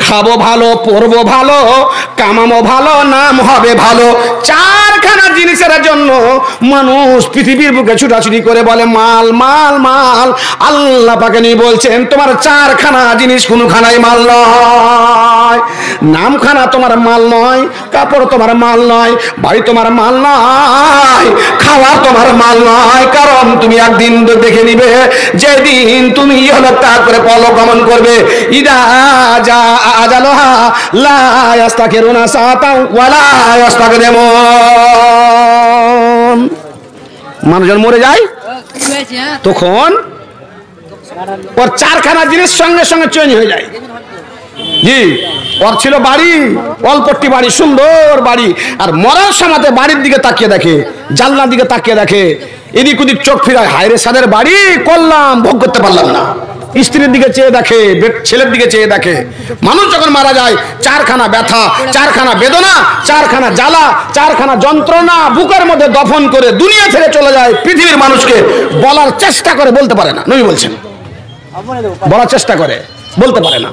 খাবো ভালো, পরবো ভালো, কামাবো ভালো, নাম হবে ভালো। 4খানা জিনিসের জন্য মানুষ পৃথিবীর বুকে ছুটাছুটি করে বলে মাল মাল মাল। আল্লাহ পাক নিয়ে বলছেন তোমার 4খানা জিনিস কোনখানাই মাল নয়। নামখানা তোমার মাল নয়, কাপড় তোমার মাল নয়, বাড়ি তোমার মাল নয়, খাওয়া তোমার মাল নয়। কারণ তুমি একদিন দেখে নিবে যেদিন তুমি ইহলোক ত্যাগ করে পরলোক গমন করবে। ইদা জা আজালুহা লা ইস্তাখিরুনা সাআতাও ওয়া লা ইস্তাকদিমুন। মানুষজন মরে যায় তখন ওর 4খানা জিনিস সঙ্গে সঙ্গে চেঞ্জ হয়ে যায়। জি ওর ছিল বাড়ি, অল্পটি বাড়ি, সুন্দর বাড়ি, আর মরার সময়তে বাড়ির দিকে তাকিয়ে দেখে, জানলার দিকে তাকিয়ে দেখে, এদিক ওদিক চোখ ফিরায়, হায়রে সাদের বাড়ি করলাম, ভোগ করতে পারলাম না। স্ত্রীর দিকে চেয়ে দেখে, ছেলের দিকে চেয়ে দেখে। মানুষ যখন মারা যায় 4খানা ব্যথা, 4খানা বেদনা, 4খানা জ্বালা, 4খানা যন্ত্রণা বুকের মধ্যে দফন করে দুনিয়া ছেড়ে চলে যায়। পৃথিবীর মানুষকে বলার চেষ্টা করে, বলতে পারে না। নবী বলছেন বলার চেষ্টা করে, বলতে পারে না।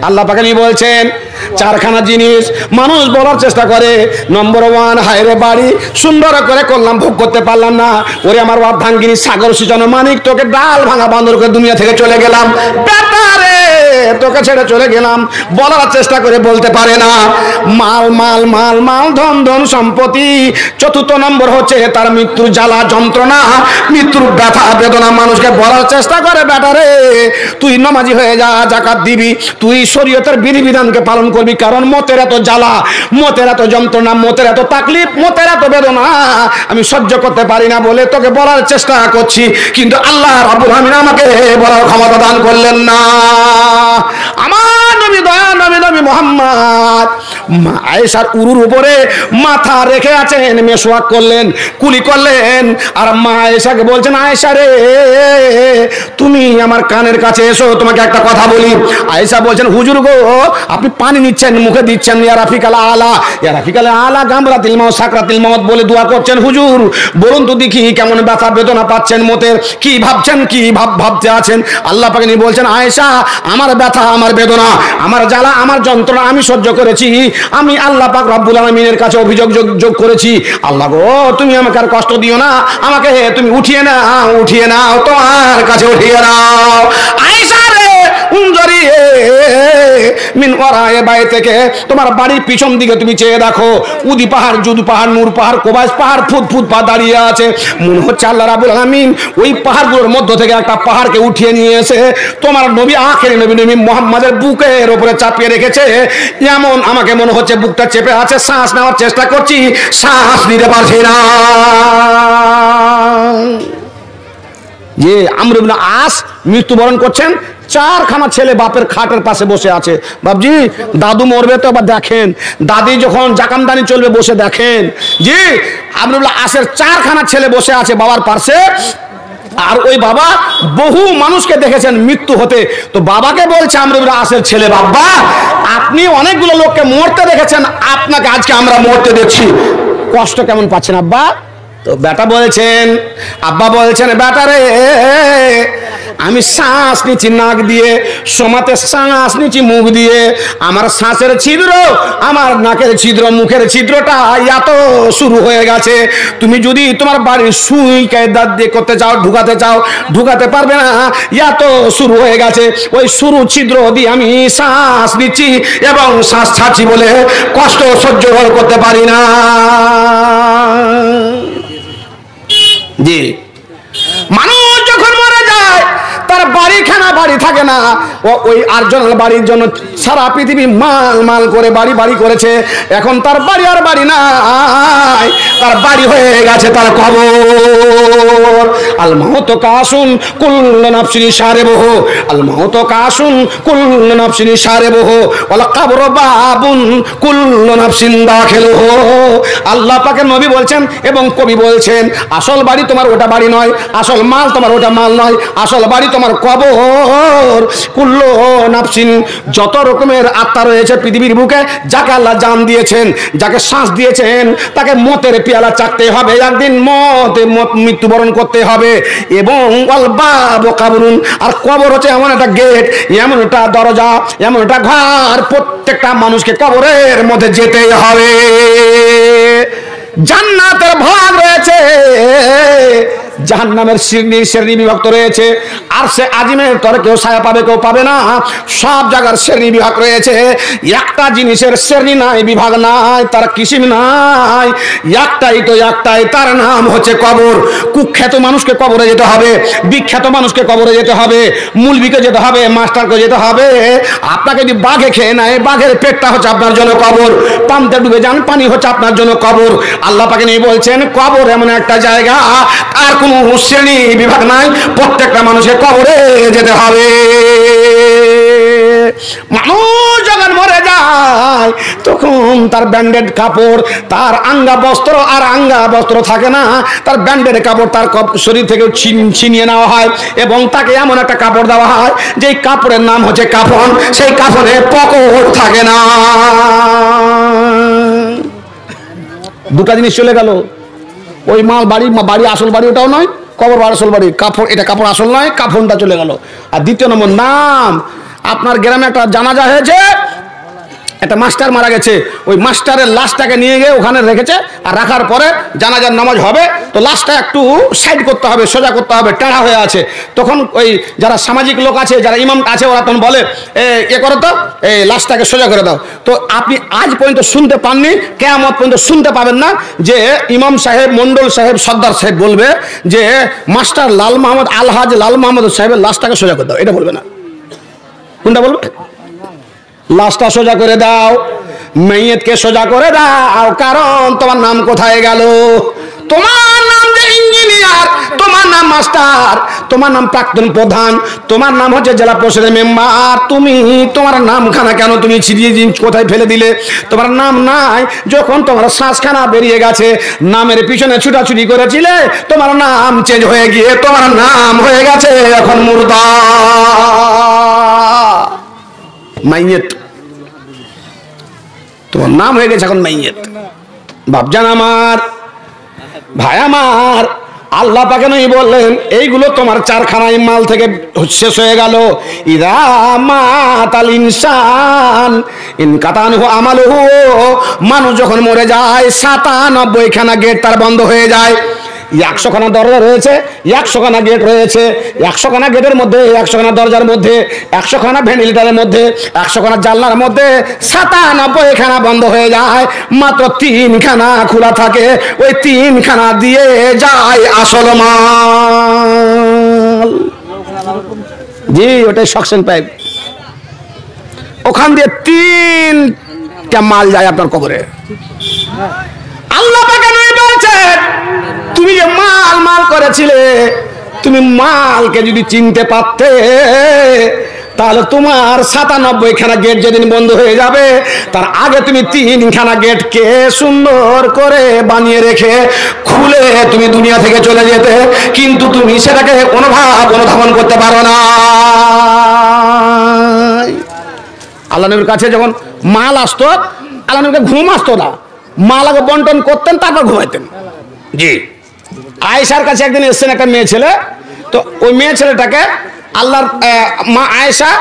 আল্লাহ পাক বলছেন 4খানা জিনিস মানুষ বলার চেষ্টা করে। নম্বর 1, হায়রে বাড়ি সুন্দর করে করলাম, ভোগ করতে পারলাম না। ওরে আমার বাপ ভাঙ্গিনী সাগর সিজানো মানিক, তোকে ডাল ভাঙা বান্দর করে দুনিয়া থেকে চলে গেলাম, ব্যাপারে তোকে ছেড়ে চলে গেলাম, বলার চেষ্টা করে বলতে পারে না। মাল মাল মাল মাল, ধন ধন সম্পত্তি। 4 নম্বর হচ্ছে তার মৃত্যুর জ্বালা যন্ত্রণা, মৃত্যুর ব্যথা বেদনা। মানুষকে বলার চেষ্টা করে ব্যাটারে তুই নামাজি হয়ে যা, যাকাত দিবি, তুই শরীয়তের বিধিবিধানকে পালন করবি। কারণ মতের এত জ্বালা, মতের এত যন্ত্রণা, মতের এত তাকলিফ, মতের এত বেদনা আমি সহ্য করতে পারি না বলে তোকে বলার চেষ্টা করছি, কিন্তু আল্লাহ রাব্বুল আমিন আমাকে বলার ক্ষমতা দান করলেন না। আমার নবী দয়া নবী নবী মুহাম্মদ আয়েশার উরুর উপরে মাথা রেখে আছেন, মেশওয়াক করলেন, কুলি করলেন, আর মা আয়েশাকে বলছেন আয়েশা রে তুমি আমার কানের কাছে এসো, তোমাকে একটা কথা বলি। আয়েশা বলছেন হুজুর গো আপনি পানি নিচ্ছেন, মুখে দিচ্ছেন, ইয়া রাফিকাল আলা, ইয়া রাফিকাল আলা গামরাতিল মাউত সাকরাতিল মাউত বলে দোয়া করছেন। হুজুর বলুন তো দেখি কেমন ব্যথা বেদনা পাচ্ছেন, মতের কি ভাবছেন, কি ভাবতে আছেন? আল্লাহ পাক তিনি বলছেন আয়েশা আমার ব্যথা, আমার বেদনা, আমার জ্বালা, আমার যন্ত্রণা আমি সহ্য করেছি। আমি আল্লাহ পাক রব্বুল আলামিনের কাছে অভিযোগ যোগ করেছি, আল্লাহ গো তুমি আমাকে আর কষ্ট দিও না, আমাকে তুমি উঠিয়ে নাও, উঠিয়ে নাও, তোমার কাছে উঠিয়ে নাও। আয়েশা রে জড়িয়ে মিন ওয়ারায়ে বাইতিকে, তোমার বাড়ির পিছন দিকে তুমি চেয়ে দেখো, উদি পাহাড়, জুদু পাহাড়, নূর পাহাড়, কোবাইস পাহাড়, ফুট পাহাড় দাঁড়িয়ে আছে। মনে হচ্ছে আল্লাহ রাব্বুল আলামিন ওই পাহাড়গুলোর মধ্য থেকে একটা পাহাড়কে উঠিয়ে নিয়ে এসে তোমার নবী, আখেরি নবী মুহাম্মাদের বুকের উপরে চাপিয়ে রেখেছে। এমন আমাকে মনে হচ্ছে বুকটা চেপে আছে, শ্বাস নেওয়ার চেষ্টা করছি, শ্বাস নিতে পারছি না। যে আমর ইবনে আস মৃত্যুবরণ করছেন, চারখানা ছেলে বাপের খাটের পাশে বসে আছে। বাপজি দাদু মরবে তো এবার দেখেন, দাদি যখন জাকামদানি চলবে বসে দেখেন। জি আমর ইবনে আসের চারখানা ছেলে বসে আছে বাবার পাশে, আর ওই বাবা বহু মানুষকে দেখেছেন মৃত্যু হতে। তো বাবাকে বলছে আমর ইবনে আসের ছেলে, বাবা আপনি অনেকগুলো লোককে মরতে দেখেছেন, আপনাকে আজকে আমরা মরতে দেখছি, কষ্ট কেমন পাচ্ছেন আব্বা? তো বেটা বলছেন, আব্বা বলছেন, বেটা রে আমি শ্বাস নিচ্ছি নাক দিয়ে, সমাতে শ্বাস নিচ্ছি মুখ দিয়ে, আমার শ্বাসের ছিদ্র, আমার নাকের ছিদ্র, মুখের ছিদ্রটা এত শুরু হয়ে গেছে, তুমি যদি তোমার বাড়ির সুই কায়দা দিয়ে করতে চাও, ঢুকাতে চাও, ঢুকাতে পারবে না, এত শুরু হয়ে গেছে। ওই শুরু ছিদ্র দিয়ে আমি শ্বাস নিচ্ছি এবং শ্বাস ছাড়ছি বলে কষ্ট সহ্য করতে পারি না। জি মানুষ যখন মারা যায় তার বাড়িখানা বাড়ি থাকে না, ওই আর্জনাল বাড়ির জন্য সারা পৃথিবী মাল মাল করে বাড়ি বাড়ি করেছে, এখন তার বাড়ি আর বাড়ি নাই, তার বাড়ি হয়ে গেছে তার কবর। আল মাউতু কাসুন কুল্লু নাফসিন শারিবুহু, আল মাউতু কাসুন কুল্লু নাফসিন শারিবুহু ওয়াল কবরু বাবুন কুল্লু নাফসিন দাখিলুহু। আল্লাহ পাকের নবী বলছেন এবং কবি বলছেন, আসল বাড়ি তোমার ওটা বাড়ি নয়, আসল মাল তোমার ওটা মাল নয়, আসল বাড়ি তোমার কবর। কুল্লু নাফসিন, যত রকমের আত্মা রয়েছে পৃথিবীর বুকে, যাকে আল্লাহ জান দিয়েছেন, যাকে শ্বাস দিয়েছেন, তাকে মতের পেয়ালা চাকতে হবে, একদিন মৃত্যুবরণ করতে হবে। এবং ওয়াল বাবু কাবরুন, আর কবর হচ্ছে এমন একটা গেট, এমন একটা দরজা, এমন একটা ঘর, প্রত্যেকটা মানুষকে কবরের মধ্যে যেতেই হবে। জান্নাতের ভাগ রয়েছে, জাহান্নামের শ্রেণী বিভক্ত রয়েছে, আর সে আজিমের তরে কেউ ছায়া পাবে কেউ পাবে না, সব জায়গার শ্রেণী বিভাগ রয়েছে। একটা জিনিসের শ্রেণী নাই, বিভাগ নাই, তার কিসিম নাই, একটাই তো একটাই, তার নাম হচ্ছে কবর। কুখ্যাত মানুষকে কবরে যেতে হবে, বিখ্যাত মানুষকে কবরে যেতে হবে, মুলবিকে যেতে হবে, মাস্টারকে যেতে হবে। আপনাকে যদি বাঘে খেয়ে নেয়, বাঘের পেটটা হচ্ছে আপনার জন্য কবর, পানিতে ডুবে যান, পানি হচ্ছে আপনার জন্য কবর। আল্লাহ পাকে নিয়ে বলছেন কবর এমন একটা জায়গা, আর কোন শ্রেণী বিভাগ নাই, প্রত্যেকটা মানুষের কবরে যেতে হবে। মানুষ যখন মরে যায় তখন তার ব্যান্ডেড কাপড়, তার আঙ্গা বস্ত্র আর আঙ্গা বস্ত্র থাকে না, তার ব্যান্ডেড কাপড় তার শরীর থেকে ছিনিয়ে নেওয়া হয় এবং তাকে এমন একটা কাপড় দেওয়া হয় যে কাপড়ের নাম হচ্ছে কাফন। সেই কাফনে পকেট থাকে না। দুটা জিনিস চলে গেল, ওই মাল বাড়ি আসল বাড়ি ওটাও নয়, কবর আসল বাড়ি, কাপড় এটা কাপড় আসল নয়, কাফনটা চলে গেল। আর দ্বিতীয় নম্বর নাম, আপনার গ্রামে একটা জানাজা হয়েছে, একটা মাস্টার মারা গেছে, ওই মাস্টারের লাশটাকে নিয়ে গিয়ে ওখানে রেখেছে, আর রাখার পরে জানাজার নামাজ হবে, তো লাশটা একটু সাইড করতে হবে, সোজা করতে হবে, টেঁড়া হয়ে আছে। তখন ওই যারা সামাজিক লোক আছে, যারা ইমাম আছে, ওরা তখন বলে এ করো তো, এই লাশটাকে সোজা করে দাও। তো আপনি আজ পর্যন্ত শুনতে পাননি, কিয়ামত পর্যন্ত শুনতে পাবেন না যে ইমাম সাহেব, মন্ডল সাহেব, সর্দার সাহেব বলবে যে মাস্টার লাল মাহমুদ, আলহাজ লাল মাহমুদ সাহেবের লাশটাকে সোজা করে দাও, এটা বলবে না। কোনটা বলবে? লাশটা সোজা করে দাও, মেয়েতকে সোজা করে দাও, কারণ তোমার নাম কোথায় গেল? তোমার নাম যে ইঞ্জিনিয়ার, তোমার নাম মাস্টার, তোমার নাম প্রাক্তন প্রধান, তোমার নাম হচ্ছে জেলা পরিষদের মেম্বার, তোমার নামখানা কেন তুমি ছিড়িয়ে কোথায় ফেলে দিলে? তোমার নাম নাই, যখন তোমার শ্বাসখানা বেরিয়ে গেছে, নামের পিছনে ছুটাছুটি করেছিলে, তোমার নাম চেঞ্জ হয়ে গিয়ে তোমার নাম হয়ে গেছে এখন মুর্দা, মাইয়েত। তোমার নাম হয়ে গেছে এখন মাইয়েত। বাপজান আমার, ভাই আমার, আল্লাহ পাকে নই বললেন এইগুলো তোমার চারখানায় মাল থেকে শেষ হয়ে গেল। ইদা মাতাল ইনসান ইনকাতানহু আমালুহু, মানুষ যখন মরে যায় ৯৭খানা গেট তার বন্ধ হয়ে যায়। 100খানা দরজা রয়েছে, 100খানা গেট রয়েছে, 100খানা গেটের মধ্যে, 100খানা দরজার মধ্যে, 100খানা ভেন্টিলেটরের মধ্যে, 100খানা জানলার মধ্যে 97খানা বন্ধ হয়ে যায়, মাত্র 3খানা খোলা থাকে। ওই 3খানা দিয়ে যায় আসল মাল। জি, ওটাই সাকশন পাইপ। ওখান দিয়ে 3টা মাল যায় আপনার কবরে। আল্লাহ পাক বলছেন, তুমি যে মাল মাল করেছিলে, তুমি মালকে যদি চিনতে পারতে তাহলে তোমার 97খানা গেট যেদিন বন্ধ হয়ে যাবে তার আগে তুমি 3খানা গেটকে সুন্দর করে বানিয়ে রেখে খুলে তুমি দুনিয়া থেকে চলে যেতে, কিন্তু তুমি সেটাকে অনুধাবন করতে পারো না। আল্লাহ নবীর কাছে যখন মাল আসতো, আল্লাহ নবীকে ঘুম আসতো না, মাল আগে বন্টন করতেন, তারপর ঘুমাইতেন। জি, আয়েশার কাছে একদিন এসছেন একটা মেয়ে ছেলে, তো ওই মেয়ে ছেলেটাকে আল্লাহর মা আয়েশা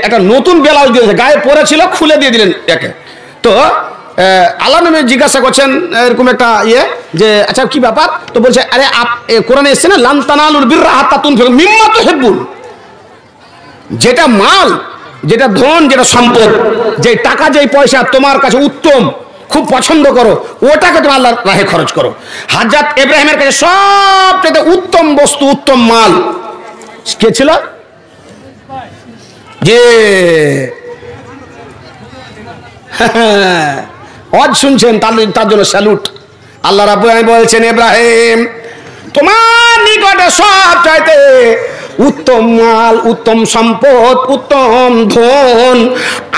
একটা নতুন ব্লাউজ দিয়েছে, গায়ে পরেছিল, খুলে দিয়ে দিলেন একে। তো আল্লাহ নবী জিজ্ঞাসা করছেন এরকম একটা যে আচ্ছা কি ব্যাপার? তো বলছে, আরে কোরআনে এসছে না, লান তানালুল বিররা হাত্তা তুনফিকু মিম্মা তুহিব্বুন। যেটা মাল, যেটা ধন, যেটা সম্পদ, যে টাকা, যেই পয়সা তোমার কাছে উত্তম, খুব পছন্দ করো, ওটাকে তুমি আল্লাহর রাহে খরচ করো। হযরত ইব্রাহিমের কাছে সবচেয়ে উত্তম বস্তু, উত্তম মাল কে ছিল? যে আজ শুনছেন, তার জন্য স্যালুট। আল্লাহ রাব্বুল আলামিন বলছেন, ইব্রাহিম তোমার নিকটে সবচাইতে উত্তম মাল, উত্তম সম্পদ, উত্তম ধন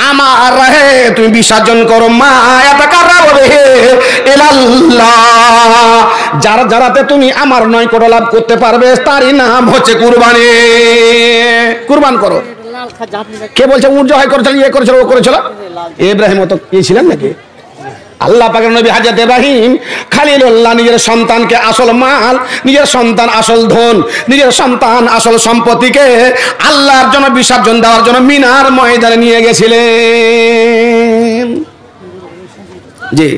আমার রাহে তুমি বিসর্জন করো। মা ইয়াতাকাররাবু বিহি ইলাল্লাহ, যারাতে তুমি আমার নৈকট্য লাভ করতে পারবে, তারই নাম হচ্ছে কুরবানি। কুরবান করো। কে বলছে উট জবাই করেছিল, করেছিল, ও করেছিল? ইব্রাহিম তো ছিলেন নাকি? আল্লাহ পাকের নবী হযরত ইব্রাহিম খলিলুল্লাহ নিজের সন্তানকে আসল মাল, নিজের সন্তান আসল ধন, নিজের সন্তান আসল সম্পত্তিকে আল্লাহর জন্য বিসর্জন দেওয়ার জন্য মিনার ময়দানে নিয়ে গেছিলেন। জি,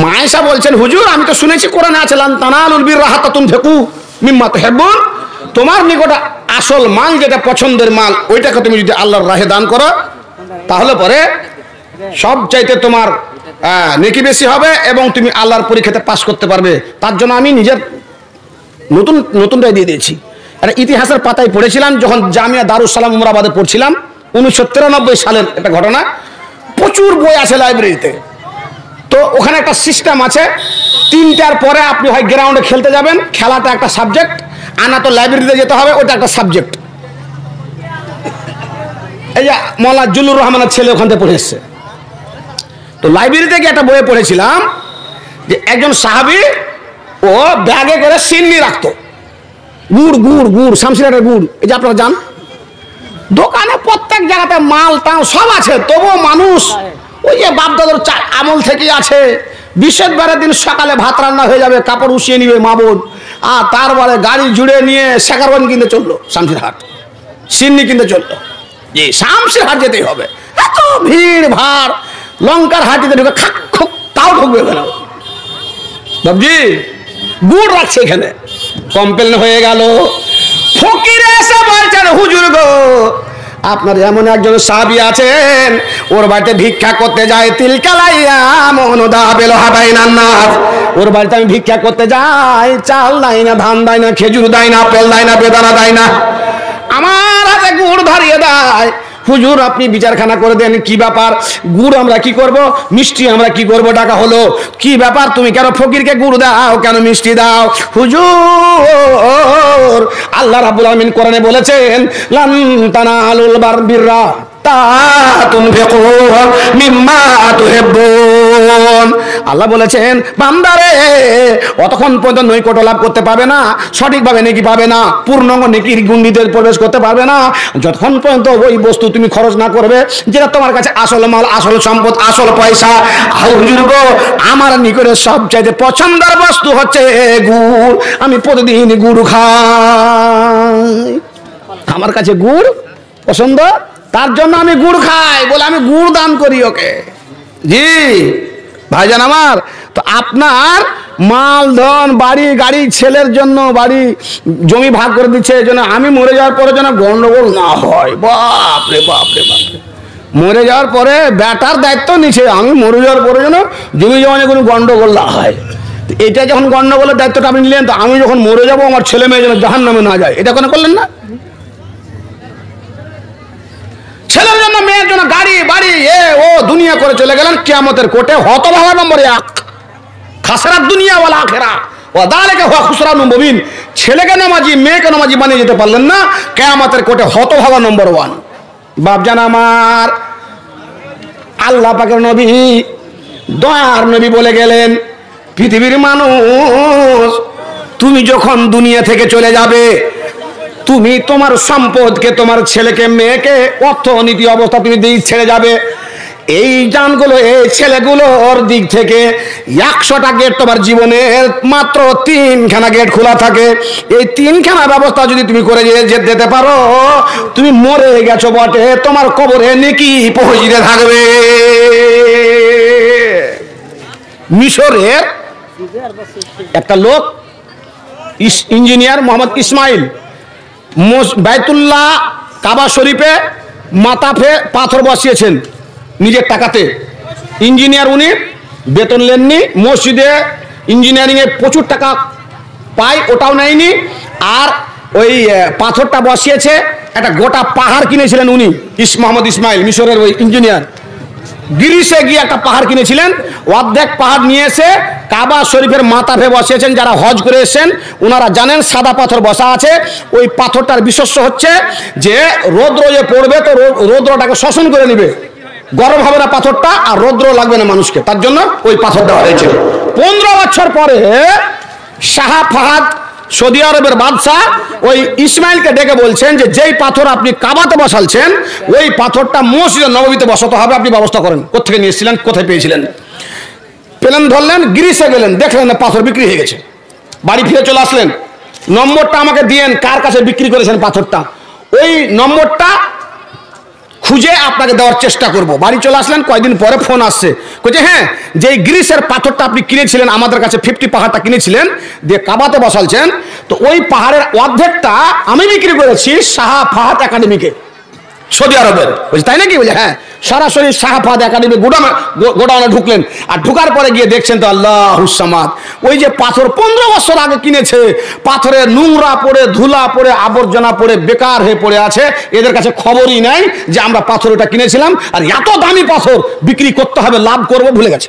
মায়েশা বলছেন, হুজুর আমি তো শুনেছি কোরআনে আছে লান তানালুল বিররা হাত্তা তুনফিকু মিম্মা তুহিব্বুন, তোমার নিকট আসল মাল, যেটা পছন্দের মাল, ওইটাকে তুমি যদি আল্লাহর রাহে দান করো তাহলে পরে সব চাইতে তোমার নেকি বেশি হবে এবং তুমি আল্লাহর পরীক্ষাতে পাস করতে পারবে। তার জন্য আমি নিজের নতুনটাই দিয়ে দিয়েছি। একটা ইতিহাসের পাতায় পড়েছিলাম যখন জামিয়া দারুস সালাম উমরাবাদে পড়ছিলাম, 1993 সালের একটা ঘটনা। প্রচুর বই আছে লাইব্রেরিতে, তো ওখানে একটা সিস্টেম আছে, 3টার পরে আপনি হয় গ্রাউন্ডে খেলতে যাবেন, খেলাটা একটা সাবজেক্ট, আনা তো লাইব্রেরিতে যেতে হবে, ওটা একটা সাবজেক্ট। এই যে মওলানা জুলুর রহমানের ছেলে ওখান থেকে পড়ে এসছে। তো লাইব্রেরিতে গিয়ে একটা বইয়ে পড়েছিলাম যে একজন সাহাবী ও ব্যাগে করে সিন্নি রাখতো, গুড় গুড় গুড়, শামসিরাটের গুড়, এই যে আপনারা জান, দোকানে প্রত্যেক জায়গাতে মাল টাল সব আছে, তবুও মানুষ ওই যে বাপদাদার আমল থেকেই আছে, বৃহস্পতিবারের দিন সকালে ভাত রান্না হয়ে যাবে, কাপড় উঠিয়ে নিবে মা বোন, আর তারপরে গাড়ি জুড়ে নিয়ে শেখারগঞ্জ কিনতে চললো, শামসিরহাট সিন্নি কিনতে চললো। জি, শামসিরহাট যেতেই হবে, এত ভিড় ভাড়, লঙ্কার হাটিতে ঢুকে খাক খুক তাও ঢুকবে না। বাবজি গুড় রাখছে এখানে, কমপ্লেন হয়ে গেল। ফকির এসে বলছেন, হুজুর গো আপনার এমন একজন সাহাবী আছেন, ওর বাড়িতে ভিক্ষা করতে যায়, তিলকালাইয়া মনদা বেল হাবাইনান নাস, ওর বাড়িতে আমি ভিক্ষা করতে যাই, চাল দেয় না, ধান দেয় না, খেজুর দেয় না, আপেল দেয় না, বেদানা দেয় না, আমার হাতে গুড় ধরিয়ে দেয়। হুজুর আপনি বিচারখানা করে দেন, কি ব্যাপার? গুড় আমরা কি করব, মিষ্টি আমরা কি করব? ডাকা হলো, কি ব্যাপার তুমি কেন ফকিরকে গুড় দাও, কেন মিষ্টি দাও? হুজুর আল্লাহ রাব্বুল আলামিন কোরআনে বলেছেন, লান তানালুল বিররা তুনফিকু মিম্মা তুহিব্বুন। আল্লাহ বলেছেন, বান্দারে অতক্ষণ পর্যন্ত নৈকট্য লাভ করতে পারবে না, সঠিকভাবে নেকি পাবে না, পূর্ণাঙ্গ নেকির গুণিতে প্রবেশ করতে পারবে না, যতক্ষণ পর্যন্ত ওই বস্তু তুমি খরচ না করবে যেটা তোমার কাছে আসল মাল, আসল সম্পদ, আসল পয়সা। হুজুর গো আমার নিকটে সবচাইতে পছন্দের বস্তু হচ্ছে গুড়, আমি প্রতিদিন গুড় খাই, আমার কাছে গুড় পছন্দ, তার জন্য আমি গুড় খাই, বলে আমি গুড় দান করি ওকে। জি ভাইজান আমার, তো আপনার মাল ধন বাড়ি গাড়ি ছেলের জন্য বাড়ি জমি ভাগ করে দিচ্ছে, এই জন্য আমি মরে যাওয়ার পরে যেন গন্ডগোল না হয়। বাপ রে বাপ রে বাপ রে, মরে যাওয়ার পরে বেটার দায়িত্ব নিচ্ছে, আমি মরে যাওয়ার পরে যেন জমি জমানে কোনো গন্ডগোল না হয়। এটা যখন গন্ডগোলের দায়িত্বটা আপনি নিলেন, তো আমি যখন মরে যাবো আমার ছেলে মেয়ে যেন জাহান্নামে না যায়, এটা কেন করলেন না? ছেলের জন্য মেয়ের জন্য গাড়ি বাড়ি ও দুনিয়া করে চলে গেলেন কিয়ামতের কোর্টে, হতভাগা নম্বর 1, খাসরাত দুনিয়া ওয়াল আখিরা ওয়া যালিকা হুয়া খুসরানুম মুবিন। ছেলেকে নামাজি মেয়েকে নামাজি বানিয়ে যেতে পারলেন না, কিয়ামতের কোর্টে হতভাগা নম্বর 1। বাপজান আমার, আল্লাহ পাকের নবী দয়ার নবী বলে গেলেন, পৃথিবীর মানুষ তুমি যখন দুনিয়া থেকে চলে যাবে, তুমি তোমার সম্পদকে, তোমার ছেলেকে মেয়েকে, অর্থনীতি অবস্থা তুমি দিয়ে ছেড়ে যাবে। এই জানগুলো, এই ছেলেগুলোর দিক থেকে 100টা গেট তোমার জীবনের মাত্র 3খানা গেট খোলা থাকে। এই 3খানা ব্যবস্থা যদি তুমি করে যেতে পারো, তুমি মরে গেছো বটে, তোমার কবরে নেকি পৌঁছতে থাকবে। মিশরের একটা লোক ইঞ্জিনিয়ার মোহাম্মদ ইসমাইল বাইতুল্লাহ কাবা শরীফে মাথাফে পাথর বসিয়েছেন নিজের টাকাতে। ইঞ্জিনিয়ার, উনি বেতন নেননি, মসজিদে ইঞ্জিনিয়ারিংয়ে প্রচুর টাকা পায়, ওটাও নেয়নি। আর ওই পাথরটা বসিয়েছে, একটা গোটা পাহাড় কিনেছিলেন উনি, মোহাম্মদ ইসমাইল মিশরের ওই ইঞ্জিনিয়ার। গ্রিসে গিয়ে একটা পাহাড় কিনেছিলেন, অর্ধেক পাহাড় নিয়ে এসে কাবা শরীফের মাথাফে বসিয়েছেন। যারা হজ করে এসেছেন ওনারা জানেন সাদা পাথর বসা আছে। ওই পাথরটার বিশেষ্য হচ্ছে যে রৌদ্র যে পড়বে তো রৌদ্রটাকে শোষণ করে নিবে, গরম হবে না পাথরটা, আর রৌদ্র লাগবে না মানুষকে, তার জন্য ওই পাথর দেওয়া হয়েছে। 15 বছর পরে শাহ ফাহাদ সৌদি আরবের বাদশাহ ওই ইসমাইলকে ডেকে বলছেন যে যেই পাথর আপনি কাবাতে বসালছেন, ওই পাথরটা মসজিদে নববীতে বসাতে হবে, আপনি ব্যবস্থা করেন। কোথেকে নিয়েছিলেন, কোথায় পেয়েছিলেন? প্লেন ধরলেন, গ্রিসে গেলেন, দেখলেন না পাথর বিক্রি হয়ে গেছে। বাড়ি ফিরে চলে আসলেন, নম্বরটা আমাকে দিয়েন, কার কাছে বিক্রি করেছেন পাথরটা, ওই নম্বরটা খুঁজে আপনাকে দেওয়ার চেষ্টা করব। বাড়ি চলে আসলেন, কয়েকদিন পরে ফোন আসছে, বলছে হ্যাঁ, যে গ্রিসের পাথরটা আপনি কিনেছিলেন আমাদের কাছে 50 পাহাড়টা কিনেছিলেন, দিয়ে কাবাতে বসালছেন, তো ওই পাহাড়ের অর্ধেকটা আমি বিক্রি করেছি শাহ ফাহাদ একাডেমিকে, সৌদি আরবের। বলছে তাই নাকি? বলে হ্যাঁ। সরাসরি শাহ ফাহাদ একাডেমি গোডাউনে ঢুকলেন, আর ঢুকার পরে গিয়ে দেখছেন তো আল্লাহুস সামাদ, ওই যে পাথর 15 বছর আগে কিনেছে, পাথরের নোংরা পড়ে, ধুলা পড়ে, আবর্জনা পড়ে, বেকার হয়ে পড়ে আছে। এদের কাছে খবরই নাই যে আমরা পাথর এটা কিনেছিলাম, আর এত দামি পাথর বিক্রি করতে হবে, লাভ করব, ভুলে গেছে।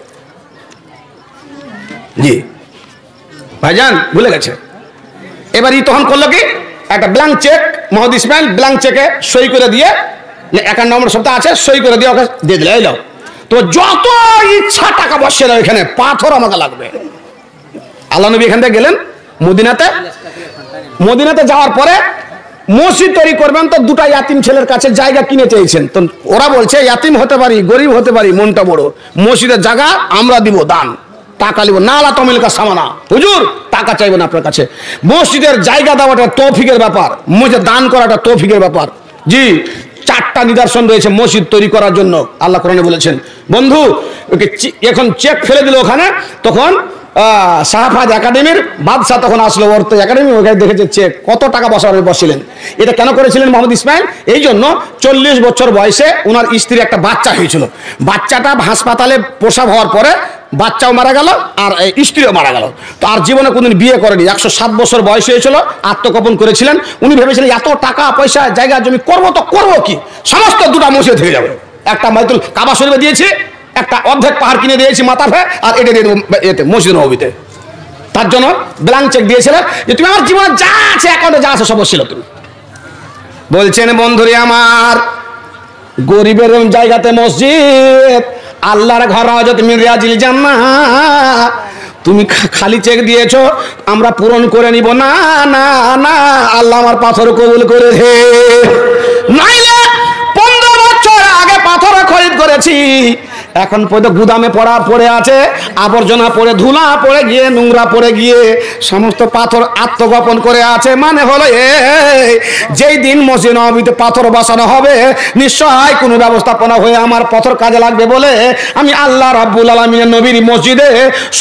জি ভাইজান, ভুলে গেছে। এবার তখন করলো কি, একটা blank cheque, Mohammad Ismail blank চেকে সই করে দিয়ে, 51 নম্বর সপ্তাহ আছে, সই করে দিয়ে ওকে দিয়ে দিলে, এই তো যত ইচ্ছা টাকা বসে দাও, এখানে পাথর আমাকে লাগবে। আল্লাহ নবী এখান থেকে গেলেন মদিনাতে যাওয়ার পরে মসজিদ তৈরি করবেন, তো 2টা ইয়াতিম ছেলের কাছে জায়গা কিনে চেয়েছেন। তো ওরা বলছে ইয়াতিম হতে পারি, গরিব হতে পারি, মনটা বড়, মসজিদের জায়গা আমরা দিব দান, টাকা নিব না, আলা তমিলকা সামানা, হুজুর টাকা চাইবেন আপনার কাছে। মসজিদের জায়গা দেওয়াটা তৌফিকের ব্যাপার, মসজিদ দান করাটা তৌফিকের ব্যাপার। জি, 4টা নিদর্শন রয়েছে মসজিদ তৈরি করার জন্য, আল্লাহ কোরআনে বলেছেন। বন্ধু এখন চেক ফেলে দিল ওখানে, তখন শাহ ফাহাদ একাডেমির বাদশাহ তখন আসলো, ওর তো একাডেমি, ওখানে দেখেছে চেক, কত টাকা বসিলেন। এটা কেন করেছিলেন মোহাম্মদ ইসমাইল? এই জন্য 40 বছর বয়সে ওনার স্ত্রীর একটা বাচ্চা হয়েছিল, বাচ্চাটা হাসপাতালে প্রসব হওয়ার পরে বাচ্চাও মারা গেল, আর স্ত্রীও মারা গেল। তো আর জীবনে কোনদিন বিয়ে করেনি, 107 বছর বয়স হয়েছিল, আত্মগোপন করেছিলেন। উনি ভেবেছিলেন এত টাকা পয়সা জায়গা জমি করবো তো করবো কি, সমস্ত 2টা মসজিদ হয়ে যাবে, একটা বাইতুল কাবা শরীফে দিয়েছি, একটা অর্ধেক পাহাড় কিনে দিয়েছি মাথাফে, আর এটা দিয়ে দেবো এতে মসজিদ নববীতে। তার জন্য ব্ল্যাঙ্ক চেক দিয়েছিল যে তুমি আমার জীবনে যা আছে, অ্যাকাউন্টে যা আছে সব ছিল তুমি। বলছেন বন্ধুরে আমার, গরিবের জায়গাতে মসজিদ, আল্লাহর ঘর হযরত মিরাজিল জান্নাহ, তুমি খালি চেক দিয়েছো, আমরা পূরণ করে নিব না, না না, আল্লাহ আমার পাথর কবুল করে দে। নাইলে 15 বছর আগে পাথর খরিদ করেছি, এখন পর্যন্ত গুদামে পড়ে আছে, আবর্জনা পড়ে, ধুলা পড়ে গিয়ে, নোংরা পড়ে গিয়ে সমস্ত পাথর আত্মগোপন করে আছে। মানে হলো যেই দিন মসজিদ নববীতে পাথর বসানো হবে, নিশ্চয় কোনো ব্যবস্থাপনা হয়ে আমার পাথর কাজে লাগবে বলে আমি আল্লাহ রাব্বুল আলামিনের নবীর মসজিদে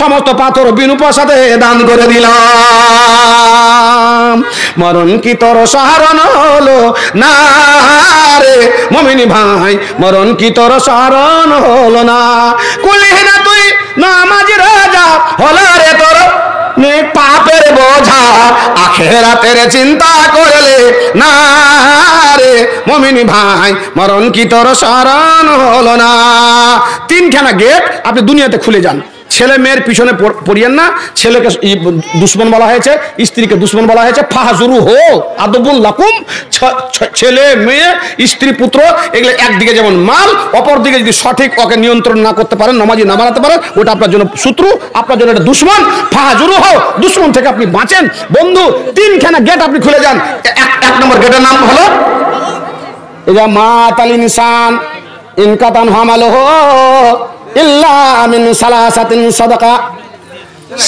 সমস্ত পাথর বিনা পয়সাতে দান করে দিলাম। মরণ কি তোর সাহারণ হলো না রে মুমিনি ভাই, মরণ কি তোর সাহারণ হলো না? কুলিনা তুই নামাজি রাজা হলো রে তোর পাপের বোঝা, আখেরাতের চিন্তা করলে না রে মুমিনি ভাই, মরণ কি তোর সাহারণ হলো না? তিনখানা গেট আপনি দুনিয়াতে খুলে যান। ছেলে মেয়ের পিছনে পড়িয়েন না। ছেলেকে দুশ্মন বলা হয়েছে, স্ত্রীকে দুশ্মন বলা হয়েছে। ফাহাজুরু হো আদবুল লাকুম, ছেলে মেয়ে স্ত্রী পুত্র এগুলো একদিকে যেমন মাল, অপর দিকে যদি সঠিক ওকে নিয়ন্ত্রণ না করতে পারেন, নামাজি না বানাতে পারেন, ওটা আপনার জন্য শত্রু, আপনার জন্য এটা দুশ্মন। ফাহাজুরু হো, দুশ্মন থেকে আপনি বাঁচেন। বন্ধু, তিনখানা গেট আপনি খুলে যান। এক নম্বর গেটের নাম হলো ইজা মাতাল ইনসান ইনকাতান হামালুহু ইল্লা মিন সালাসাতিন সাদাকা।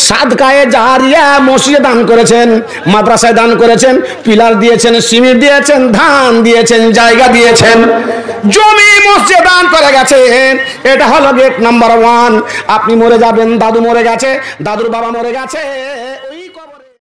সাদকায়ে জারিয়া, মসজিদে দান করেছেন, মাদ্রাসায় দান করেছেন, পিলার দিয়েছেন, সিমেন্ট দিয়েছেন, ধান দিয়েছেন, জায়গা দিয়েছেন, জমি মসজিদে দান করে গেছেন। এটা হলো গেট নাম্বার 1। আপনি মরে যাবেন, দাদু মরে গেছে, দাদুর বাবা মরে গেছে,